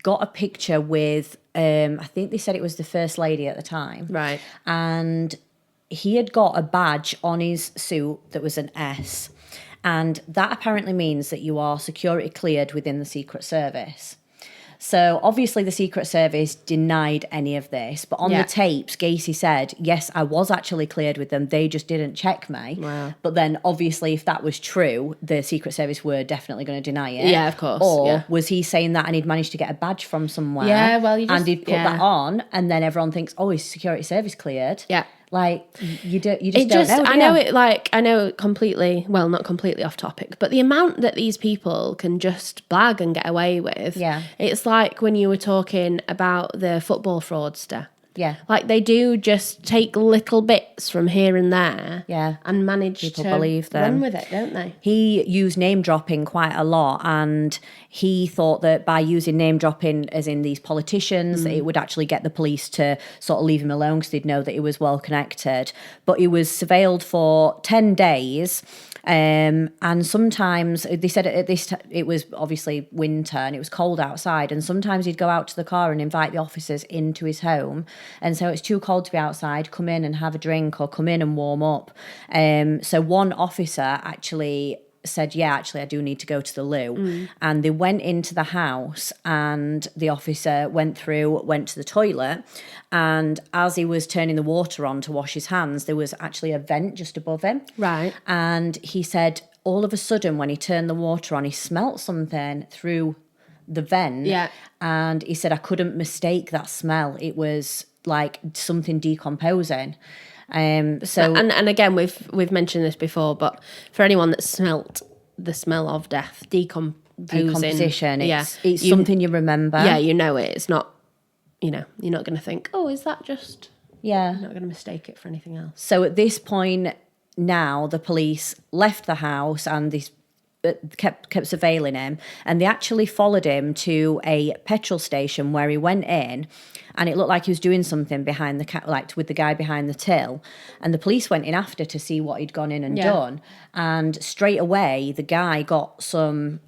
got a picture with I think they said it was the First Lady at the time. Right. And he had got a badge on his suit that was an S. And that apparently means that you are security cleared within the Secret Service. So obviously the Secret Service denied any of this, but on the tapes, Gacy said, yes, I was actually cleared with them. They just didn't check me. Wow. But then obviously if that was true, the Secret Service were definitely going to deny it. Yeah, of course. Or was he saying that and he'd managed to get a badge from somewhere? Yeah, well, and he'd put that on, and then everyone thinks, oh, he's Security Service cleared. Yeah. Like, you just don't know, do you? I know completely, well, not completely off topic, but the amount that these people can just blag and get away with. Yeah. It's like when you were talking about the football fraudster. Yeah. Like, they do just take little bits from here and there. Yeah. And manage People to believe them. run with it, don't they? He used name dropping quite a lot, and he thought that by using name dropping, as in these politicians, it would actually get the police to sort of leave him alone because they'd know that he was well connected. But he was surveilled for 10 days. And sometimes they said at this it was obviously winter and it was cold outside, and sometimes he'd go out to the car and invite the officers into his home, and so it's too cold to be outside, come in and have a drink or come in and warm up. So one officer actually said, yeah, actually I do need to go to the loo. And they went into the house, and the officer went to the toilet, and as he was turning the water on to wash his hands, there was actually a vent just above him. Right. And he said all of a sudden when he turned the water on, he smelt something through the vent. Yeah. And he said, I couldn't mistake that smell. It was like something decomposing. So and again, we've mentioned this before, but for anyone that smelt the smell of death, decomposition, it's you, something you remember. Yeah, you know it. It's not, you're not going to think, oh, is that just? Yeah, you're not going to mistake it for anything else. So at this point now, the police left the house and they kept surveilling him, and they actually followed him to a petrol station where he went in. And it looked like he was doing something behind with the guy behind the till. And the police went in after to see what he'd gone in and done. And straight away, the guy got some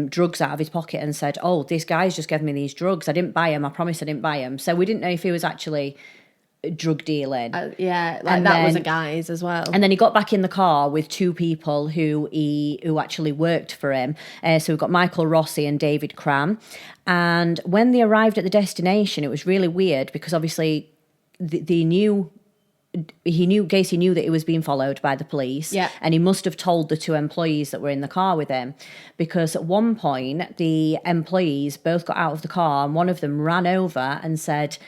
drugs out of his pocket and said, oh, this guy's just given me these drugs. I didn't buy them. I promise I didn't buy them. So we didn't know if he was actually drug dealing. That was a guy's as well. And then he got back in the car with two people who actually worked for him. So we've got Michael Rossi and David Cram. And when they arrived at the destination, it was really weird because obviously Gacy knew that he was being followed by the police. Yeah. And he must have told the two employees that were in the car with him, because at one point the employees both got out of the car and one of them ran over and said,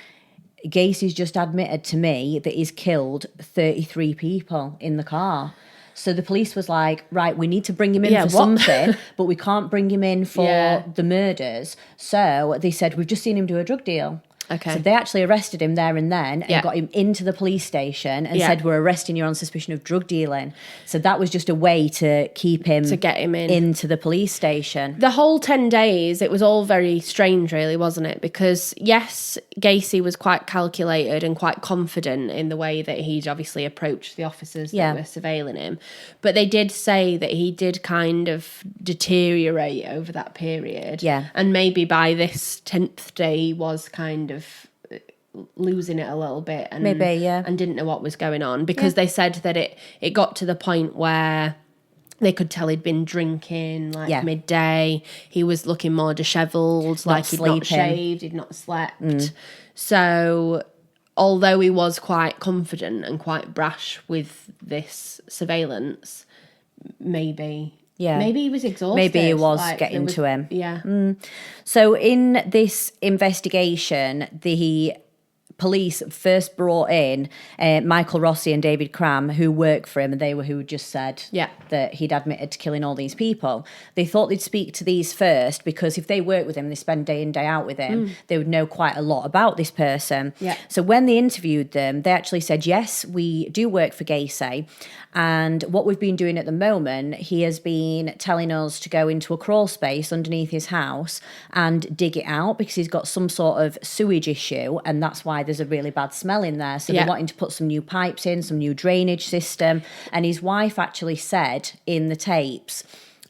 Gacy's just admitted to me that he's killed 33 people in the car. So the police was like, right, we need to bring him in for something, but we can't bring him in for the murders. So they said, we've just seen him do a drug deal. Okay. So they actually arrested him there and then and got him into the police station and said, we're arresting you on suspicion of drug dealing. So that was just a way to keep him... to get him into the police station. The whole 10 days, it was all very strange, really, wasn't it? Because, yes, Gacy was quite calculated and quite confident in the way that he'd obviously approached the officers that were surveilling him. But they did say that he did kind of deteriorate over that period. Yeah. And maybe by this 10th day he was kind of losing it a little bit and and didn't know what was going on, because they said that it got to the point where they could tell he'd been drinking midday. He was looking more dishevelled, like he'd not shaved, he'd not slept. So although he was quite confident and quite brash with this surveillance, maybe he was exhausted. Maybe he was getting to him. Yeah. So in this investigation, the police first brought in Michael Rossi and David Cram, who work for him, and they were who just said that he'd admitted to killing all these people. They thought they'd speak to these first, because if they work with him, they spend day in, day out with him, they would know quite a lot about this person. Yeah. So when they interviewed them, they actually said, yes, we do work for Gacy. And what we've been doing at the moment, he has been telling us to go into a crawl space underneath his house and dig it out, because he's got some sort of sewage issue, and that's why there's a really bad smell in there. So they're wanting to put some new pipes in, some new drainage system. And his wife actually said in the tapes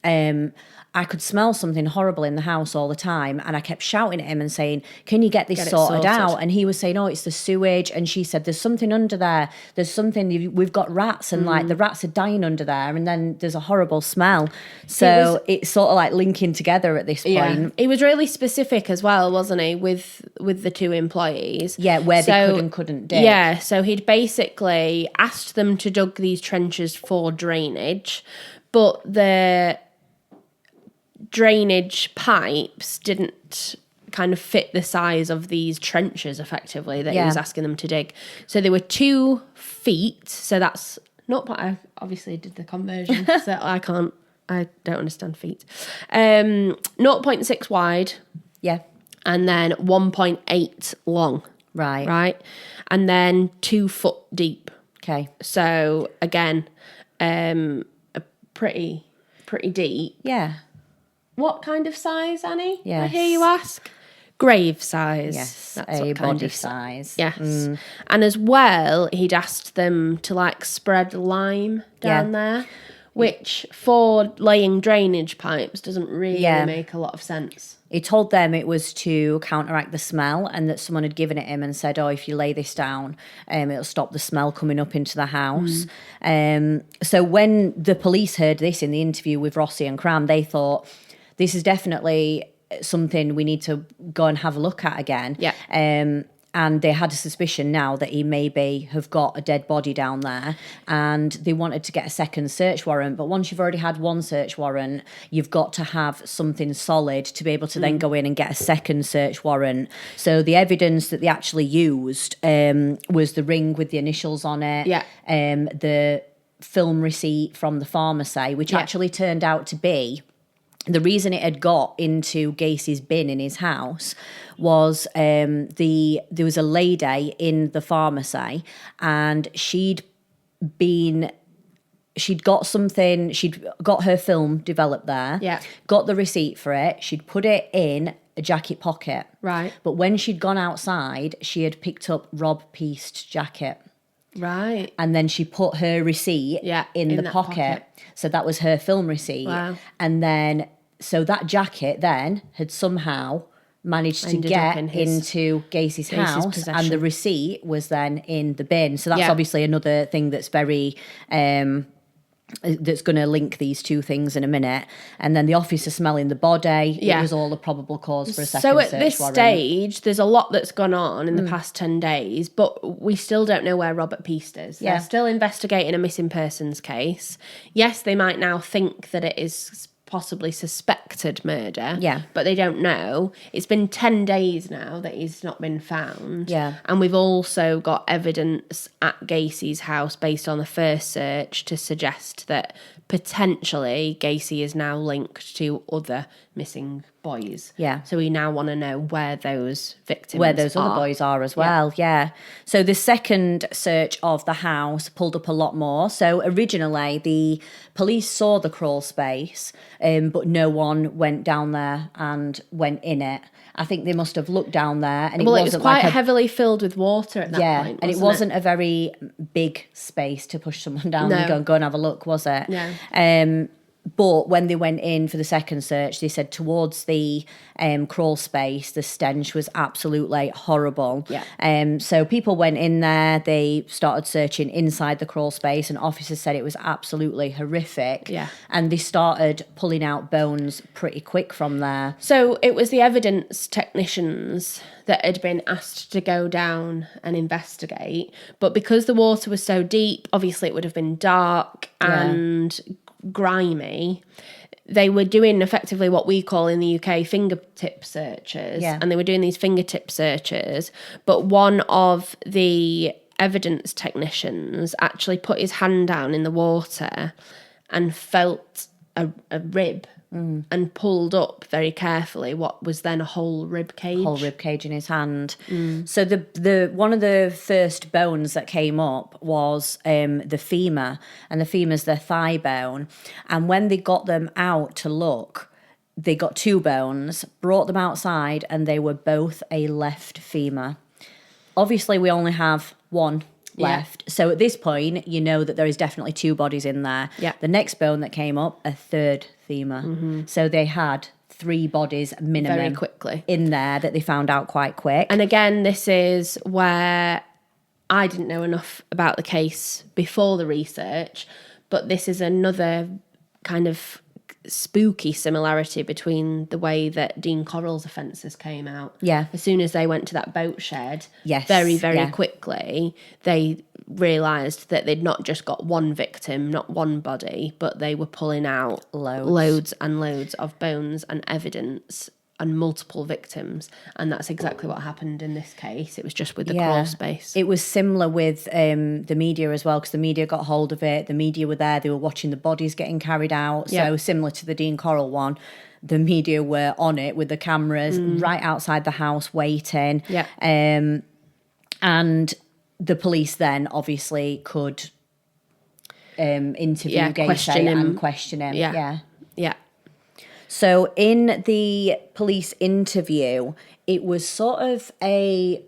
I could smell something horrible in the house all the time, and I kept shouting at him and saying, can you get this Get it sorted sorted. out? And he was saying, oh, it's the sewage. And she said, there's something under there. There's something, we've got rats, and like the rats are dying under there, and then there's a horrible smell. So it's sort of like linking together at this point. He was really specific as well, wasn't he, with the two employees? Yeah, where they could and couldn't dig. Yeah, so he'd basically asked them to dig these trenches for drainage, but the drainage pipes didn't kind of fit the size of these trenches effectively that he was asking them to dig. So they were 2 feet, so that's not what I obviously did the conversion, so I don't understand feet. 0.6 wide. Yeah. And then 1.8 long. Right. Right. And then 2 foot deep. Okay. So again, a pretty deep. Yeah. What kind of size, Annie? Yes. I hear you ask. Grave size. Yes. That's A what kind body of size. Yes. And as well, he'd asked them to like spread lime down there, which for laying drainage pipes doesn't really make a lot of sense. He told them it was to counteract the smell, and that someone had given it him and said, oh, if you lay this down, it'll stop the smell coming up into the house. So when the police heard this in the interview with Rossi and Cram, they thought, this is definitely something we need to go and have a look at again. Yeah. And they had a suspicion now that he maybe have got a dead body down there, and they wanted to get a second search warrant. But once you've already had one search warrant, you've got to have something solid to be able to then go in and get a second search warrant. So the evidence that they actually used was the ring with the initials on it, the film receipt from the pharmacy, which actually turned out to be the reason it had got into Gacy's bin in his house was there was a lady in the pharmacy, and she'd got her film developed there, got the receipt for it, she'd put it in a jacket pocket. Right. But when she'd gone outside, she had picked up Rob Peast's jacket. Right. And then she put her receipt in the pocket. So that was her film receipt. Wow. And then, so that jacket then had somehow managed to get into Gacy's house, possession. and the receipt was then in the bin. So that's obviously another thing that's very... that's going to link these two things in a minute. And then the officer smelling the body, it was all the probable cause for a second search warrant. So at this stage, there's a lot that's gone on in the past 10 days, but we still don't know where Robert Peast is. They're still investigating a missing persons case. Yes, they might now think that it is possibly suspected murder, but they don't know. It's been 10 days now that he's not been found. And we've also got evidence at Gacy's house based on the first search to suggest that potentially Gacy is now linked to other missing boys. So we now want to know where those victims where those other boys are as well. So the second search of the house pulled up a lot more. So originally the police saw the crawl space, but no one went down there and went in it. I think they must have looked down there, and it was quite heavily filled with water at that point. And it wasn't a very big space to push someone down and go and have a look, was it? But when they went in for the second search, they said towards the crawl space, the stench was absolutely horrible. So people went in there, they started searching inside the crawl space, and officers said it was absolutely horrific. And they started pulling out bones pretty quick from there. So it was the evidence technicians that had been asked to go down and investigate. But because the water was so deep, obviously it would have been dark and grimy. They were doing effectively what we call in the UK fingertip searches, and they were doing these fingertip searches, but one of the evidence technicians actually put his hand down in the water and felt a rib and pulled up very carefully what was then a whole rib cage in his hand. So the one of the first bones that came up was the femur, and the femur's their thigh bone. And when they got them out to look, they got 2 bones, brought them outside, and they were both a left femur. Obviously we only have one left. So at this point, you know that there is definitely 2 bodies in there. Yeah. The next bone that came up, a third femur. So they had 3 bodies minimum Very quickly in there that they found out quite quick. And again, this is where I didn't know enough about the case before the research, but this is another kind of spooky similarity between the way that Dean Corll's offences came out. Yeah. As soon as they went to that boat shed, Yes, very yeah. quickly, they realised that they'd not just got one victim, not one body, but they were pulling out loads and loads of bones and evidence and multiple victims. And that's exactly what happened in this case. It was just with the crawl space. It was similar with the media as well, because the media got hold of it. The media were there. They were watching the bodies getting carried out. So similar to the Dean Corll one, the media were on it with the cameras right outside the house waiting. Yeah. And the police then obviously could interview Gacy and question him. Yeah. So in the police interview, it was sort of a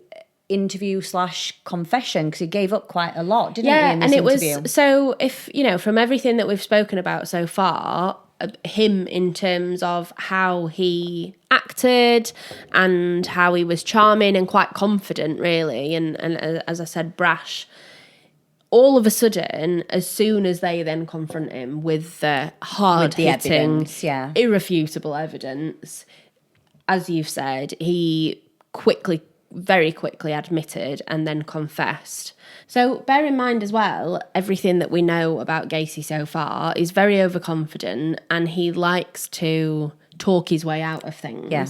interview / confession, because he gave up quite a lot, didn't he, in this interview? It was, so if, from everything that we've spoken about so far, him in terms of how he acted and how he was charming and quite confident, really, and as I said, brash. All of a sudden, as soon as they then confront him with the hard-hitting, irrefutable evidence, as you've said, he very quickly admitted and then confessed. So bear in mind as well, everything that we know about Gacy so far is very overconfident, and he likes to talk his way out of things. Yeah.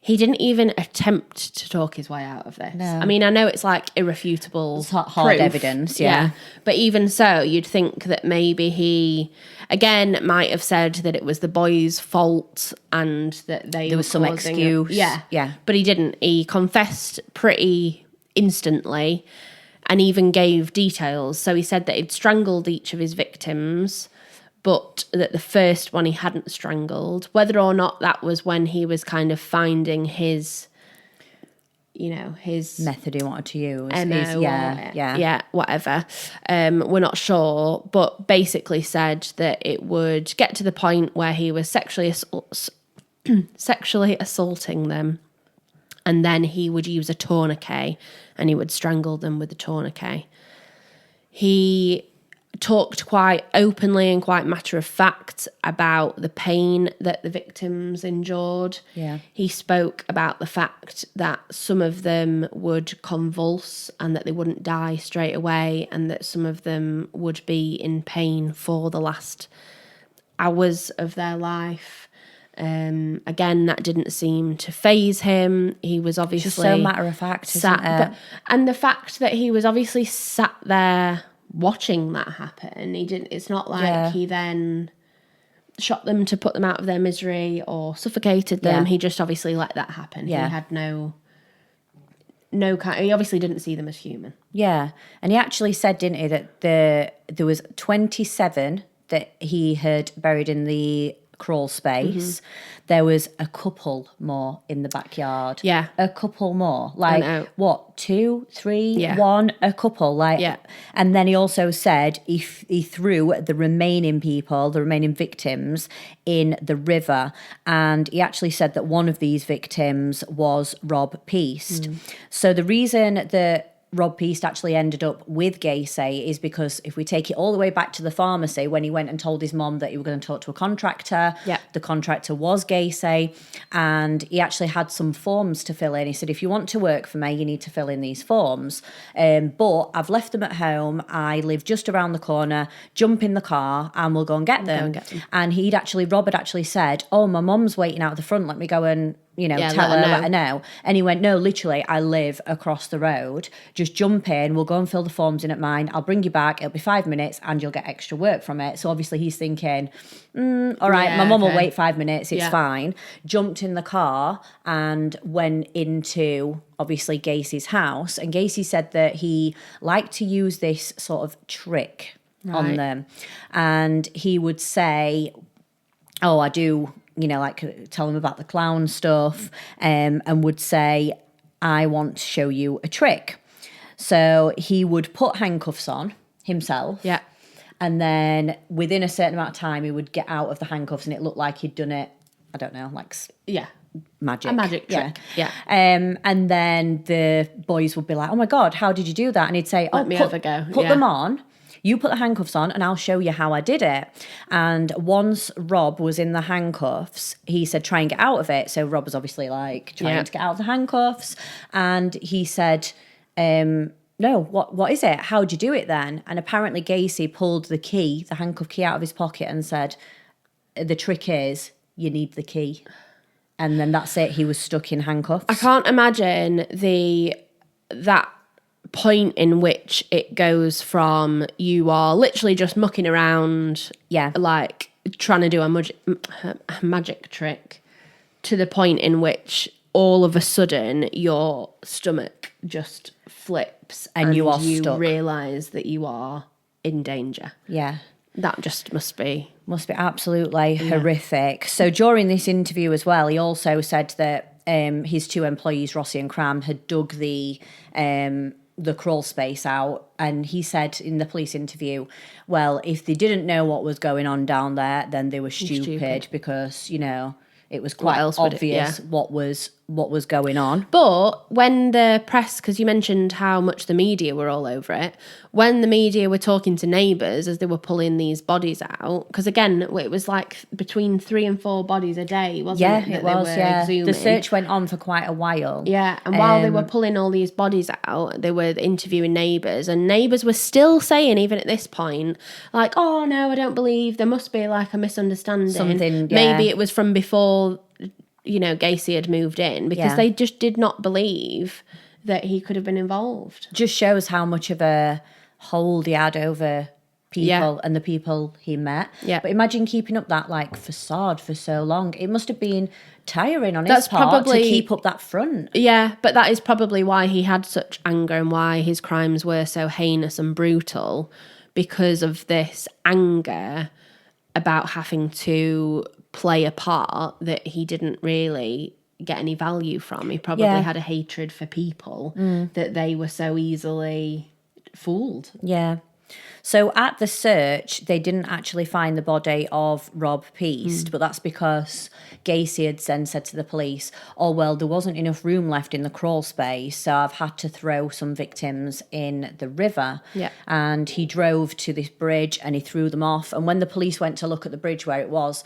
He didn't even attempt to talk his way out of this. No. I mean, I know it's like irrefutable It's hard proof. evidence, yeah. But even so, you'd think that maybe he, again, might have said that it was the boys' fault and that there was some excuse. Yeah. But he didn't. He confessed pretty instantly and even gave details. So he said that he'd strangled each of his victims, but that the first one he hadn't strangled. Whether or not that was when he was kind of finding his, his method he wanted to use. Whatever. We're not sure, but basically said that it would get to the point where he was sexually assaulting them, and then he would use a tourniquet and he would strangle them with the tourniquet. He talked quite openly and quite matter of fact about the pain that the victims endured. Yeah. He spoke about the fact that some of them would convulse and that they wouldn't die straight away, and that some of them would be in pain for the last hours of their life. Again, that didn't seem to faze him. He was obviously just so matter of fact, and the fact that he was obviously sat there watching that happen. It's not like he then shot them to put them out of their misery or suffocated them. He just obviously let that happen. He had no he obviously didn't see them as human. Yeah. And he actually said, didn't he, that there was 27 that he had buried in the crawl space. Mm-hmm. There was a couple more in the backyard. Yeah. A couple more. Like, what, 2, 3, 1, a couple. Like, and then he also said he threw the remaining people, the remaining victims, in the river. And he actually said that one of these victims was Rob Peast. Mm. So the reason that Rob Peast actually ended up with Gacy is because if we take it all the way back to the pharmacy, when he went and told his mom that he was going to talk to a contractor, the contractor was Gacy, and he actually had some forms to fill in. He said, if you want to work for me, you need to fill in these forms. But I've left them at home. I live just around the corner. Jump in the car and we'll go and get them. And Rob had actually said, oh, my mom's waiting out the front. Let me go and let her know. And he went, no, literally, I live across the road. Just jump in. We'll go and fill the forms in at mine. I'll bring you back. It'll be 5 minutes and you'll get extra work from it. So obviously he's thinking, all right, my mum will wait 5 minutes. It's fine. Jumped in the car and went into, obviously, Gacy's house. And Gacy said that he liked to use this sort of trick on them. And he would say, oh, I do, tell them about the clown stuff, and would say, I want to show you a trick. So he would put handcuffs on himself. Yeah. And then within a certain amount of time, he would get out of the handcuffs and it looked like he'd done it, I don't know, like magic. A magic trick. Yeah. And then the boys would be like, oh my God, how did you do that? And he'd say, Let me have a go. Put them on. You put the handcuffs on and I'll show you how I did it. And once Rob was in the handcuffs, he said, try and get out of it. So Rob was obviously like trying to get out of the handcuffs. And he said, no, what is it? How'd you do it then? And apparently Gacy pulled the handcuff key out of his pocket and said, the trick is you need the key. And then that's it. He was stuck in handcuffs. I can't imagine that point in which it goes from you are literally just mucking around, like trying to do a magic trick, to the point in which all of a sudden your stomach just flips and you are stuck. Realise that you are in danger. Yeah. That just must be absolutely horrific. So during this interview as well, he also said that his two employees, Rossi and Cram, had dug the crawl space out, and he said in the police interview, well, if they didn't know what was going on down there, then they were stupid. Because, you know, it was quite obvious what was going on. But when the press, because you mentioned how much the media were all over it, when the media were talking to neighbours as they were pulling these bodies out, because again, it was like between 3 and 4 bodies a day, wasn't it? Yeah, it was, exhuming. The search went on for quite a while. Yeah, and while they were pulling all these bodies out, they were interviewing neighbours, and neighbours were still saying, even at this point, like, oh no, I don't believe, there must be like a misunderstanding. Something, Maybe it was from before, you know, Gacy had moved in, because they just did not believe that he could have been involved. Just shows how much of a hold he had over people and the people he met. Yeah. But imagine keeping up that like facade for so long. It must have been tiring on his part to keep up that front. Yeah, but that is probably why he had such anger and why his crimes were so heinous and brutal, because of this anger about having to play a part that he didn't really get any value from. He probably had a hatred for people that they were so easily fooled. Yeah. So at the search, they didn't actually find the body of Rob Peast, but that's because Gacy had then said to the police, oh, well, there wasn't enough room left in the crawl space, so I've had to throw some victims in the river. Yeah. And he drove to this bridge and he threw them off. And when the police went to look at the bridge where it was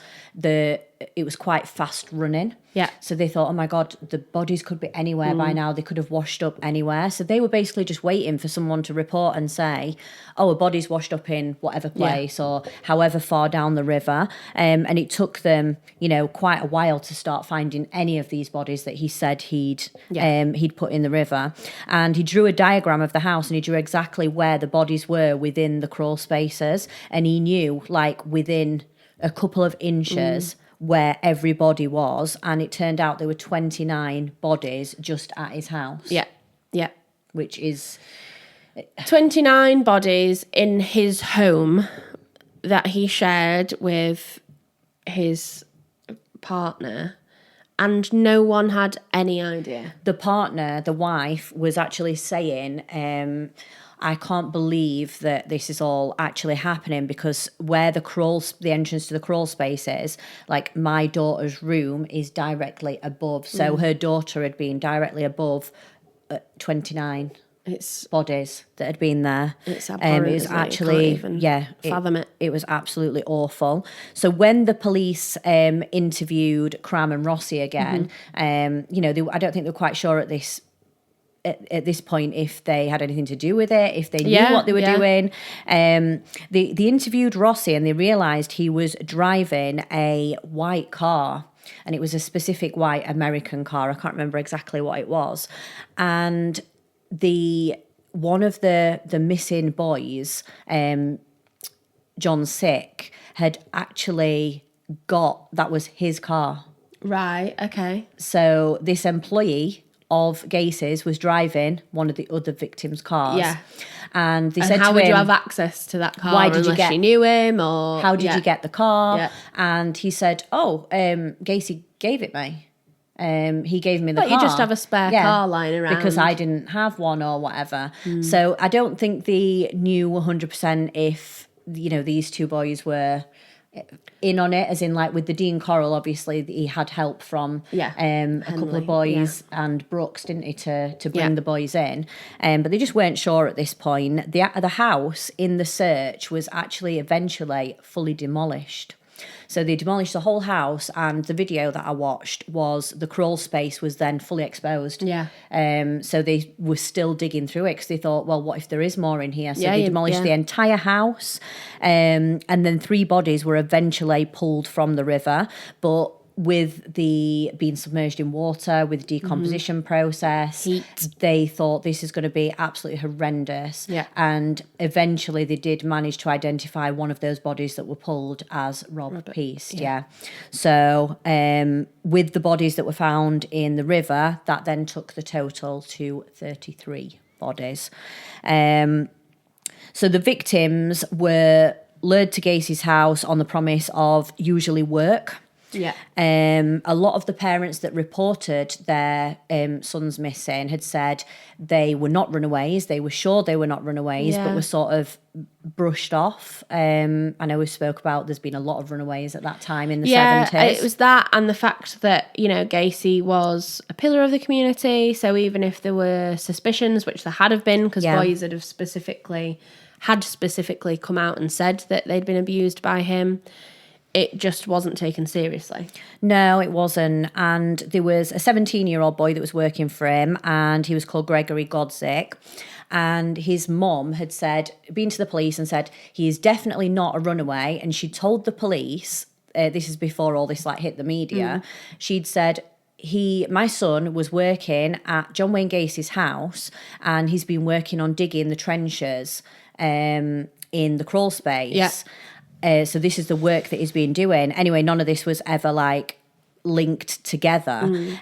quite fast running. Yeah. So they thought, oh my God, the bodies could be anywhere by now. They could have washed up anywhere. So they were basically just waiting for someone to report and say, oh, a body's washed up in whatever place or however far down the river. And it took them, you know, quite a while to start finding any of these bodies that he said he'd put in the river. And he drew a diagram of the house and he drew exactly where the bodies were within the crawl spaces. And he knew, like, within a couple of inches where every body was, and it turned out there were 29 bodies just at his house. Yeah, yeah. Which is 29 bodies in his home that he shared with his partner, and no one had any idea. The partner, the wife, was actually saying, I can't believe that this is all actually happening, because where the entrance to the crawl space is, like, my daughter's room is directly above. So her daughter had been directly above 29 bodies that had been there. It's abhorrent, it was actually, fathom it. It was absolutely awful. So when the police interviewed Cram and Rossi again, you know, I don't think they were quite sure at this point if they had anything to do with it, if they knew what they were doing. They interviewed Rossi and they realised he was driving a white car, and it was a specific white American car. I can't remember exactly what it was. And one of the missing boys, John Sick, had actually that was his car. Right, okay. So this employee of Gacy's was driving one of the other victims' cars. Yeah. And they said to him, how would you have access to that car unless you knew him? Or how did you get the car? Yeah. And he said, Gacy gave it me. He gave me the But car. you just have a spare car lying around. Because I didn't have one or whatever. So I don't think they knew 100% if, these two boys were in on it, as in like with the Dean Corll, obviously he had help from a couple of boys and Brooks, didn't he, to bring the boys in. But they just weren't sure at this point. The house in the search was actually eventually fully demolished. So they demolished the whole house, and the video that I watched was the crawl space was then fully exposed. Yeah. So they were still digging through it because they thought, well, what if there is more in here? So they demolished the entire house, and then 3 bodies were eventually pulled from the river, but with the being submerged in water, with decomposition process, heat, they thought this is going to be absolutely horrendous. Yeah. And eventually they did manage to identify one of those bodies that were pulled as Rob Peast. Yeah. So with the bodies that were found in the river, that then took the total to 33 bodies. So the victims were lured to Gacy's house on the promise of usually work. Yeah. A lot of the parents that reported their sons missing had said they were not runaways. They were sure they were not runaways, but were sort of brushed off. I know we spoke about there's been a lot of runaways at that time in the 70s. Yeah, it was that and the fact that, Gacy was a pillar of the community. So even if there were suspicions, which there had have been, because boys had specifically come out and said that they'd been abused by him, it just wasn't taken seriously. No, it wasn't. And there was a 17-year-old boy that was working for him, and he was called Gregory Godzik. And his mom had been to the police and said, he is definitely not a runaway. And she told the police, this is before all this hit the media, she'd said, my son was working at John Wayne Gacy's house, and he's been working on digging the trenches in the crawl space. Yeah. So this is the work that he's been doing. Anyway, none of this was ever linked together.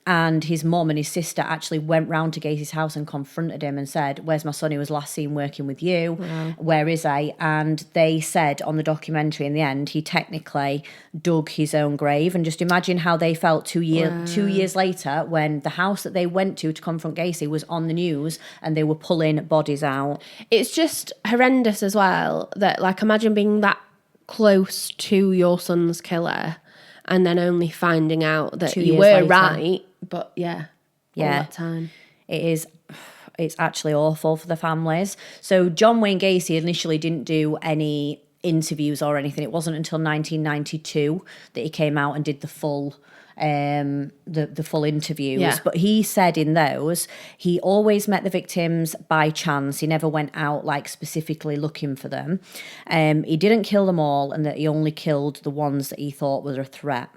And his mom and his sister actually went round to Gacy's house and confronted him and said, where's my son who was last seen working with you? Wow. Where is he? And they said on the documentary in the end, he technically dug his own grave. And just imagine how they felt 2 years later when the house that they went to confront Gacy was on the news and they were pulling bodies out. It's just horrendous as well that, imagine being that close to your son's killer and then only finding out that you were later. Right. But all that time. It's actually awful for the families. So John Wayne Gacy initially didn't do any interviews or anything. It wasn't until 1992 that he came out and did the full the full interviews. Yeah. But he said in those, he always met the victims by chance. He never went out specifically looking for them. He didn't kill them all, and that he only killed the ones that he thought were a threat.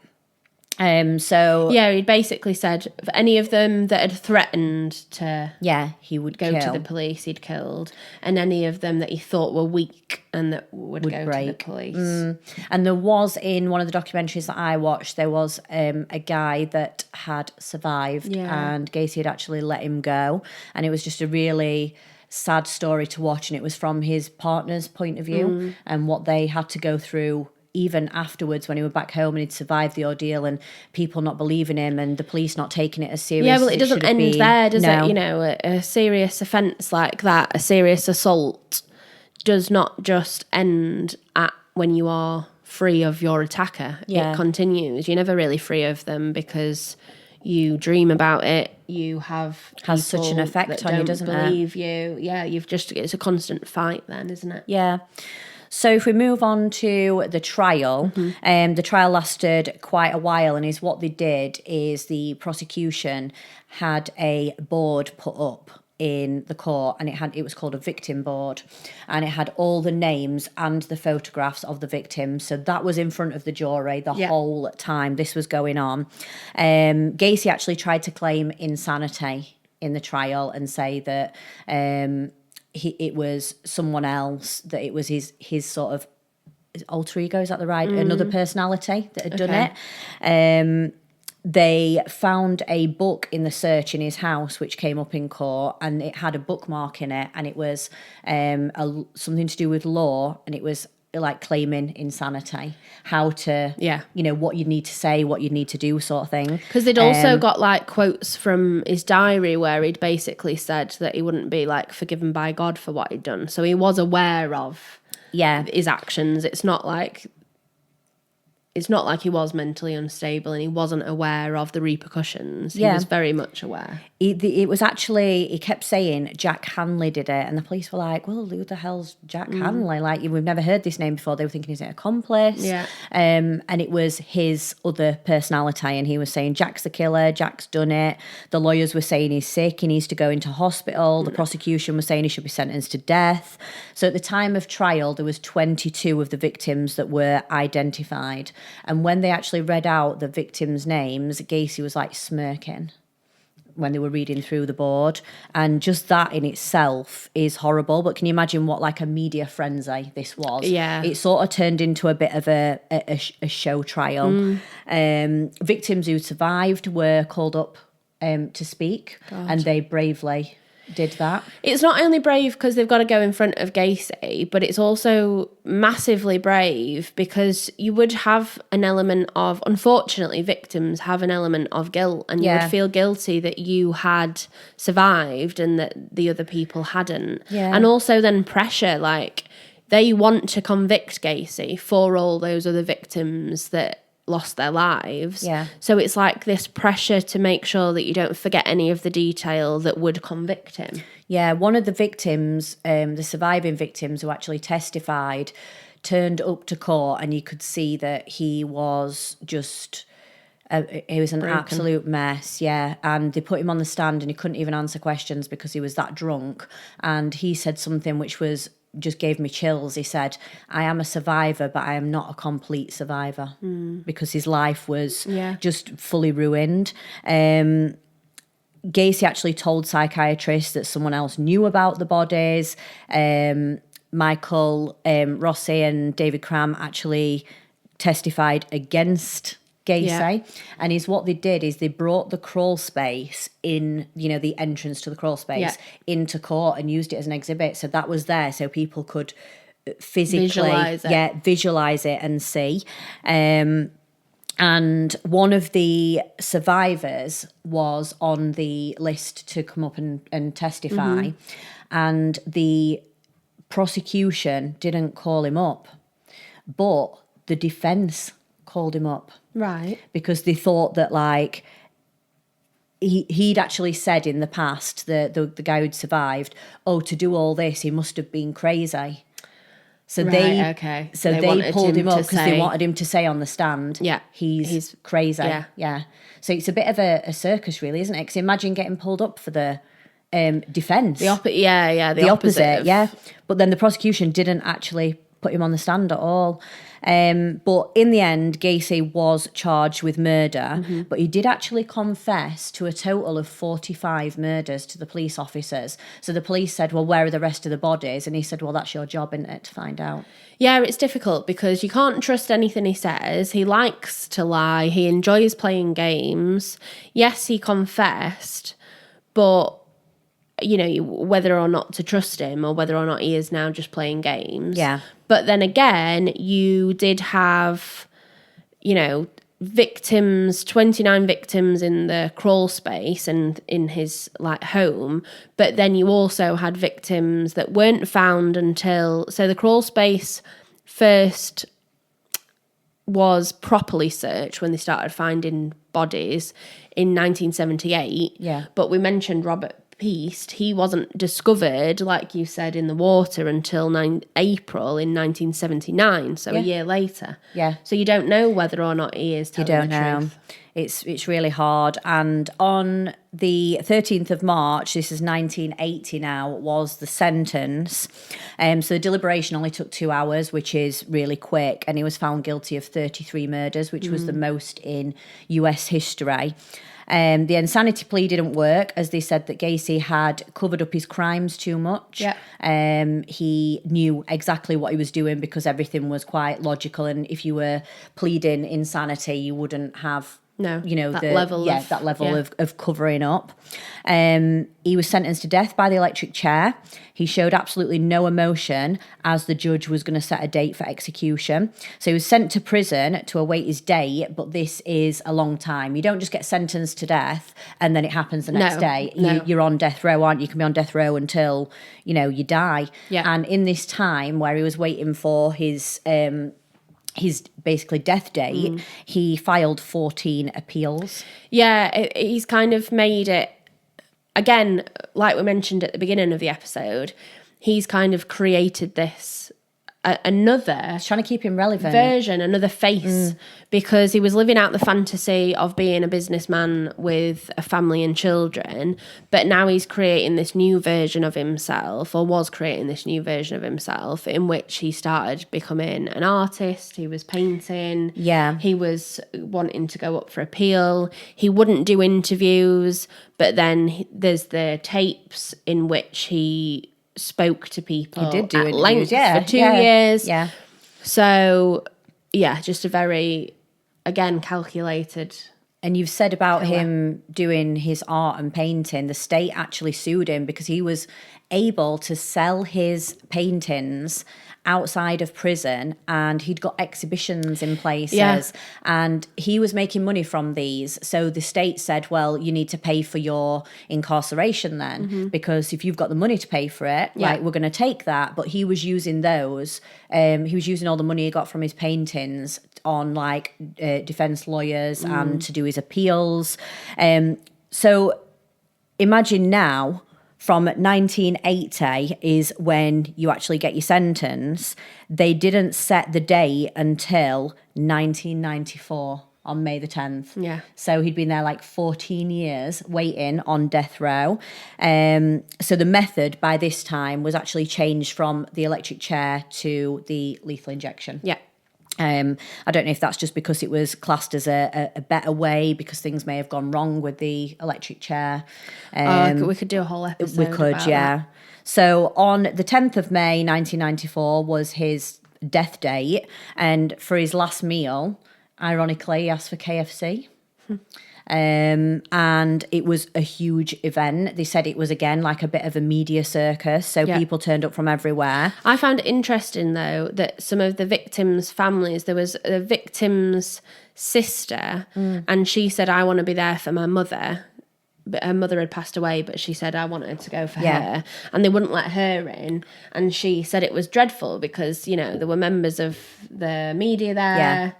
He basically said for any of them that had threatened to he would go to the police, he'd killed, and any of them that he thought were weak and that would go break. To the police. And there was, in one of the documentaries that I watched, there was a guy that had survived and Gacy had actually let him go, and it was just a really sad story to watch, and it was from his partner's point of view and what they had to go through even afterwards when he went back home and he'd survived the ordeal and people not believing him and the police not taking it as serious. Yeah, well, it doesn't end there, does it? A serious offence like that, a serious assault, does not just end at when you are free of your attacker. Yeah. It continues. You're never really free of them because you dream about it. You have has such an effect on you, doesn't it? Believe you. Yeah, it's a constant fight then, isn't it? Yeah. So if we move on to the trial, the trial lasted quite a while, and what they did is the prosecution had a board put up in the court, and it was called a victim board, and it had all the names and the photographs of the victims. So that was in front of the jury the whole time this was going on. Gacy actually tried to claim insanity in the trial and say that it was someone else, that it was his sort of alter ego, is that the right? Another personality that had done it. They found a book in the search in his house which came up in court, and it had a bookmark in it, and it was something to do with law, and it was like claiming insanity, how to, what you need to say, what you need to do, sort of thing. Because they'd also got like quotes from his diary where he'd basically said that he wouldn't be like forgiven by God for what he'd done. So he was aware of his actions. It's not like he was mentally unstable and he wasn't aware of the repercussions. He was very much aware. It was actually, he kept saying Jack Hanley did it, and the police were like, well, who the hell's Jack Hanley? Like, we've never heard this name before. They were thinking, is it an accomplice? Yeah. And it was his other personality, and he was saying, Jack's the killer, Jack's done it. The lawyers were saying he's sick, he needs to go into hospital. The prosecution was saying he should be sentenced to death. So at the time of trial, there was 22 of the victims that were identified. And when they actually read out the victims' names, Gacy was like smirking when they were reading through the board. And just that in itself is horrible. But can you imagine what like a media frenzy this was? Yeah. It sort of turned into a bit of a show trial. Victims who survived were called up to speak. God. And they bravely did that. It's not only brave because they've got to go in front of Gacy, but it's also massively brave because you would have an element of, unfortunately, victims have an element of guilt, and you would feel guilty that you had survived and that the other people hadn't. Yeah. And also then pressure, like they want to convict Gacy for all those other victims that lost their lives. Yeah. So it's like this pressure to make sure that you don't forget any of the detail that would convict him. Yeah, one of the victims, the surviving victims who actually testified, turned up to court and you could see that he was just... he was an absolute mess, yeah. And they put him on the stand and he couldn't even answer questions because he was that drunk. And he said something which was... just gave me chills. He said, I am a survivor, but I am not a complete survivor because his life was just fully ruined. Gacy actually told psychiatrists that someone else knew about the bodies. Michael Rossi and David Cram actually testified against Gacy, and what they did is they brought the crawl space in, the entrance to the crawl space into court and used it as an exhibit. So that was there so people could physically visualize it and see. And one of the survivors was on the list to come up and testify, and the prosecution didn't call him up, but the defense called him up. Right. Because they thought that, like, he'd actually said in the past, the guy who'd survived, to do all this, he must have been crazy. So they pulled him up because they wanted him to say on the stand, he's crazy. Yeah. So it's a bit of a circus, really, isn't it? Because imagine getting pulled up for the defence. The opposite. Yeah. But then the prosecution didn't actually put him on the stand at all. But in the end, Gacy was charged with murder, but he did actually confess to a total of 45 murders to the police officers. So the police said, well, where are the rest of the bodies? And he said, well, that's your job, isn't it, to find out? Yeah, it's difficult because you can't trust anything he says. He likes to lie. He enjoys playing games. Yes, he confessed, but... whether or not to trust him or whether or not he is now just playing games. Yeah. But then again, you did have, victims, 29 victims in the crawl space and in his home. But then you also had victims that weren't found until, so the crawl space first was properly searched when they started finding bodies in 1978. Yeah. But we mentioned Robert Peast. He wasn't discovered, like you said, in the water until April in 1979, so a year later. Yeah. So you don't know whether or not he is telling the truth. It's really hard. And on the 13th of March, this is 1980 now, was the sentence. So the deliberation only took 2 hours, which is really quick. And he was found guilty of 33 murders, which was the most in US history. The insanity plea didn't work, as they said that Gacy had covered up his crimes too much. Yeah. He knew exactly what he was doing because everything was quite logical. And if you were pleading insanity, you wouldn't have No, that level of covering up. He was sentenced to death by the electric chair. He showed absolutely no emotion as the judge was going to set a date for execution. So he was sent to prison to await his date, but this is a long time. You don't just get sentenced to death and then it happens the next day. No. You're on death row, aren't you? You can be on death row until, you die. Yeah. And in this time where he was waiting for his basically death date, he filed 14 appeals. Yeah, he's kind of made it, again, like we mentioned at the beginning of the episode, he's kind of created this another He's trying to keep him relevant version, another face, because he was living out the fantasy of being a businessman with a family and children, but now he's creating this new version of himself, or was creating this new version of himself, in which he started becoming an artist. He was painting. Yeah. He was wanting to go up for appeal. He wouldn't do interviews, but then there's the tapes in which he spoke to people He did do at interviews, length for 2 years. Yeah. So, yeah, just a very, again, calculated. And you've said about him doing his art and painting, the state actually sued him because he was able to sell his paintings outside of prison, and he'd got exhibitions in places, and he was making money from these. So the state said, well, you need to pay for your incarceration then, because if you've got the money to pay for it, like, we're going to take that. But he was using those, he was using all the money he got from his paintings on like defense lawyers and to do his appeals. So imagine now, from 1980 is when you actually get your sentence. They didn't set the date until 1994 on May the 10th. Yeah. So he'd been there like 14 years waiting on death row. So the method by this time was actually changed from the electric chair to the lethal injection. Yeah. I don't know if that's just because it was classed as a better way, because things may have gone wrong with the electric chair. We could do a whole episode. We could, about yeah. that. So on the 10th of May, 1994 was his death date. And for his last meal, ironically, he asked for KFC. And it was a huge event. They said it was, again, like a bit of a media circus. So people turned up from everywhere. I found it interesting, though, that some of the victims' families, there was a victim's sister, and she said, I want to be there for my mother. But her mother had passed away, but she said, I wanted to go for her. And they wouldn't let her in. And she said it was dreadful because, there were members of the media there. Yeah.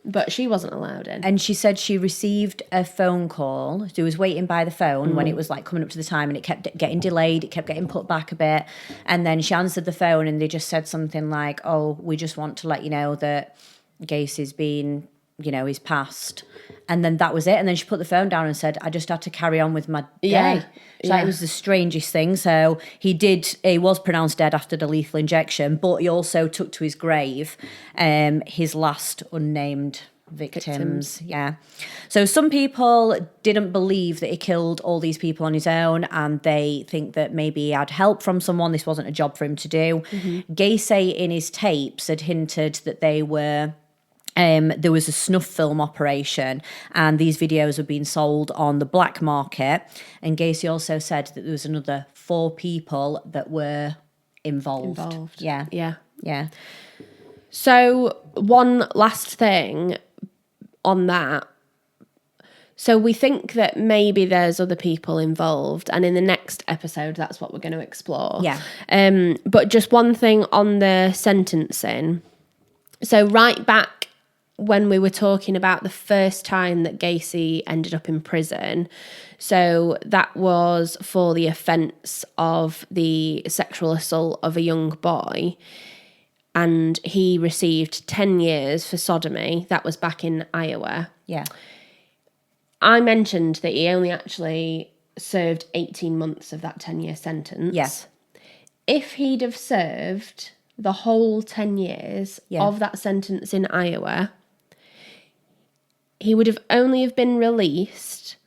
But she wasn't allowed in. And she said she received a phone call. She was waiting by the phone when it was like coming up to the time, and it kept getting delayed. It kept getting put back a bit. And then she answered the phone and they just said something like, oh, we just want to let you know that Gacy's been, he's passed. And then that was it. And then she put the phone down and said, I just had to carry on with my day. Yeah. Like, it was the strangest thing. So he was pronounced dead after the lethal injection, but he also took to his grave his last unnamed victims. Yeah. So some people didn't believe that he killed all these people on his own, and they think that maybe he had help from someone. This wasn't a job for him to do. Gacy in his tapes had hinted that they were... there was a snuff film operation, and these videos were being sold on the black market. And Gacy also said that there was another 4 people that were involved. Yeah. Yeah. So one last thing on that. So we think that maybe there's other people involved, and in the next episode, that's what we're going to explore. Yeah. But just one thing on the sentencing. So right back when we were talking about the first time that Gacy ended up in prison, so that was for the offence of the sexual assault of a young boy, and he received 10 years for sodomy. That was back in Iowa. Yeah. I mentioned that he only actually served 18 months of that 10-year sentence. Yes. If he'd have served the whole 10 years of that sentence in Iowa, he would have only have been released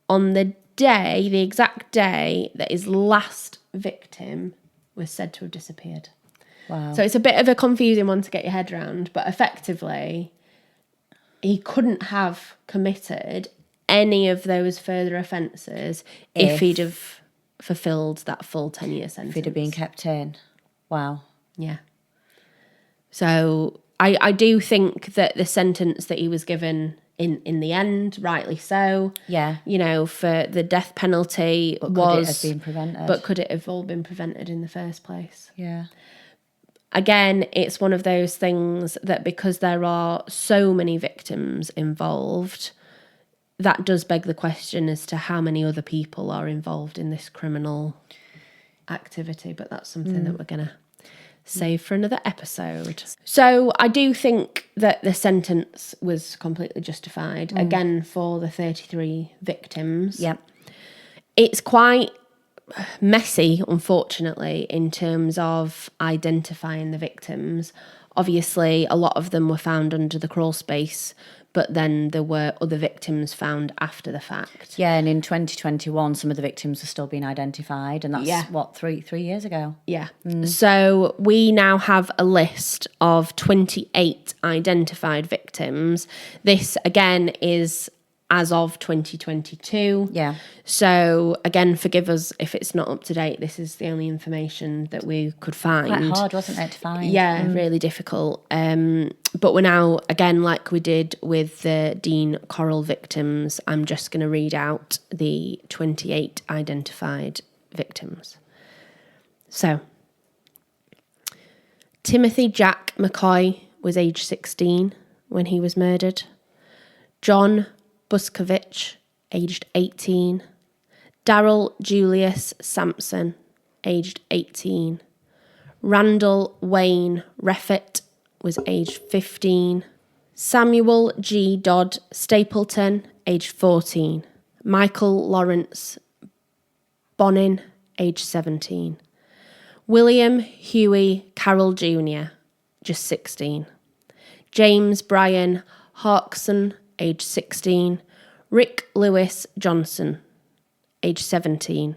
on the exact day that his last victim was said to have disappeared. Wow. So it's a bit of a confusing one to get your head around, but effectively, he couldn't have committed any of those further offences if he'd have fulfilled that full 10-year sentence. If he'd have been kept in. Wow. Yeah. So I do think that the sentence that he was given in the end, rightly so, for the death penalty Could it have been prevented? But could it have all been prevented in the first place? Yeah. Again, it's one of those things that because there are so many victims involved, that does beg the question as to how many other people are involved in this criminal activity. But that's something that we're going to save for another episode. So I do think that the sentence was completely justified, again, for the 33 victims. Yep. It's quite messy, unfortunately, in terms of identifying the victims. Obviously, a lot of them were found under the crawl space, but then there were other victims found after the fact. Yeah, and in 2021, some of the victims are still being identified, and that's, what, three years ago? Yeah. So we now have a list of 28 identified victims. This, again, is as of 2022. Yeah. So, again, forgive us if it's not up to date. This is the only information that we could find. Quite hard, wasn't it, to find? Yeah, really difficult. But we're now, again, like we did with the Dean Corll victims, I'm just going to read out the 28 identified victims. So, Timothy Jack McCoy was age 16 when he was murdered. John Buskovich, aged 18. Daryl Julius Sampson, aged 18. Randall Wayne Reffitt was aged 15. Samuel G. Dodd Stapleton, aged 14. Michael Lawrence Bonin, aged 17. William Huey Carroll Jr., just 16. James Brian Harkson, age 16. Rick Lewis Johnson, age 17.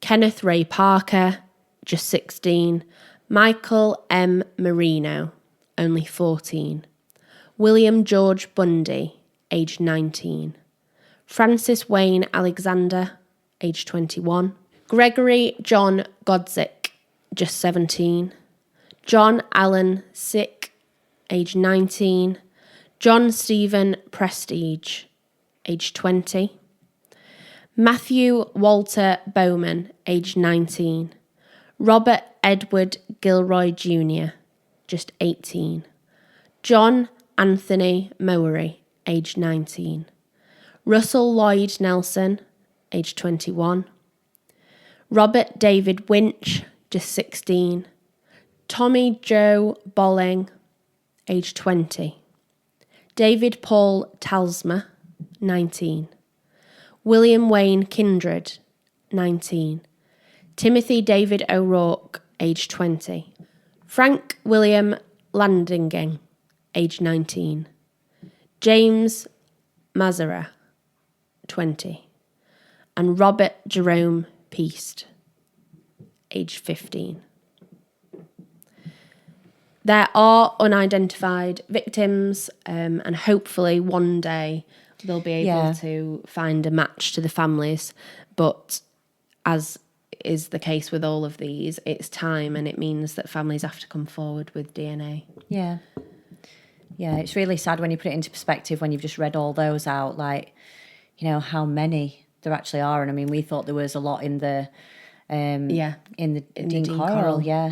Kenneth Ray Parker, just 16. Michael M. Marino, only 14. William George Bundy, age 19. Francis Wayne Alexander, age 21. Gregory John Godzik, just 17. John Allen Sick, age 19. John Stephen Prestige, age 20. Matthew Walter Bowman, age 19. Robert Edward Gilroy Jr., just 18. John Anthony Mowry, age 19. Russell Lloyd Nelson, age 21. Robert David Winch, just 16. Tommy Joe Bolling, age 20. David Paul Talsma, 19. William Wayne Kindred, 19. Timothy David O'Rourke, age 20. Frank William Landingen, age 19. James Mazara, 20. And Robert Jerome Peast, age 15. There are unidentified victims, and hopefully one day they'll be able to find a match to the families. But as is the case with all of these, it's time, and it means that families have to come forward with DNA. Yeah. Yeah, it's really sad when you put it into perspective when you've just read all those out, like, you know, how many there actually are. And I mean, we thought there was a lot in the in the Dean Corll. Yeah.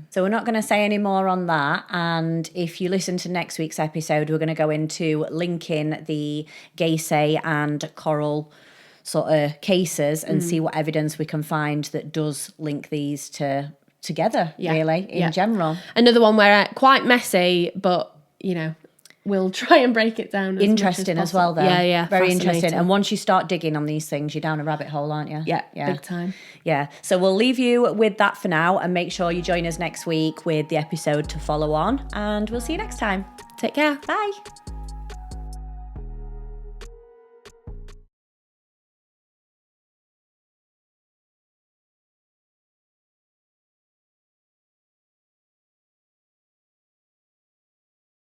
So we're not going to say any more on that. And if you listen to next week's episode, we're going to go into linking the Gacy and Corll sort of cases and see what evidence we can find that does link these together, really, in general. Another one where quite messy, but, you know, we'll try and break it down. Interesting as well, though. Yeah. Very interesting. And once you start digging on these things, you're down a rabbit hole, aren't you? Yeah, big time. Yeah. So we'll leave you with that for now, and make sure you join us next week with the episode to follow on. And we'll see you next time. Take care. Bye.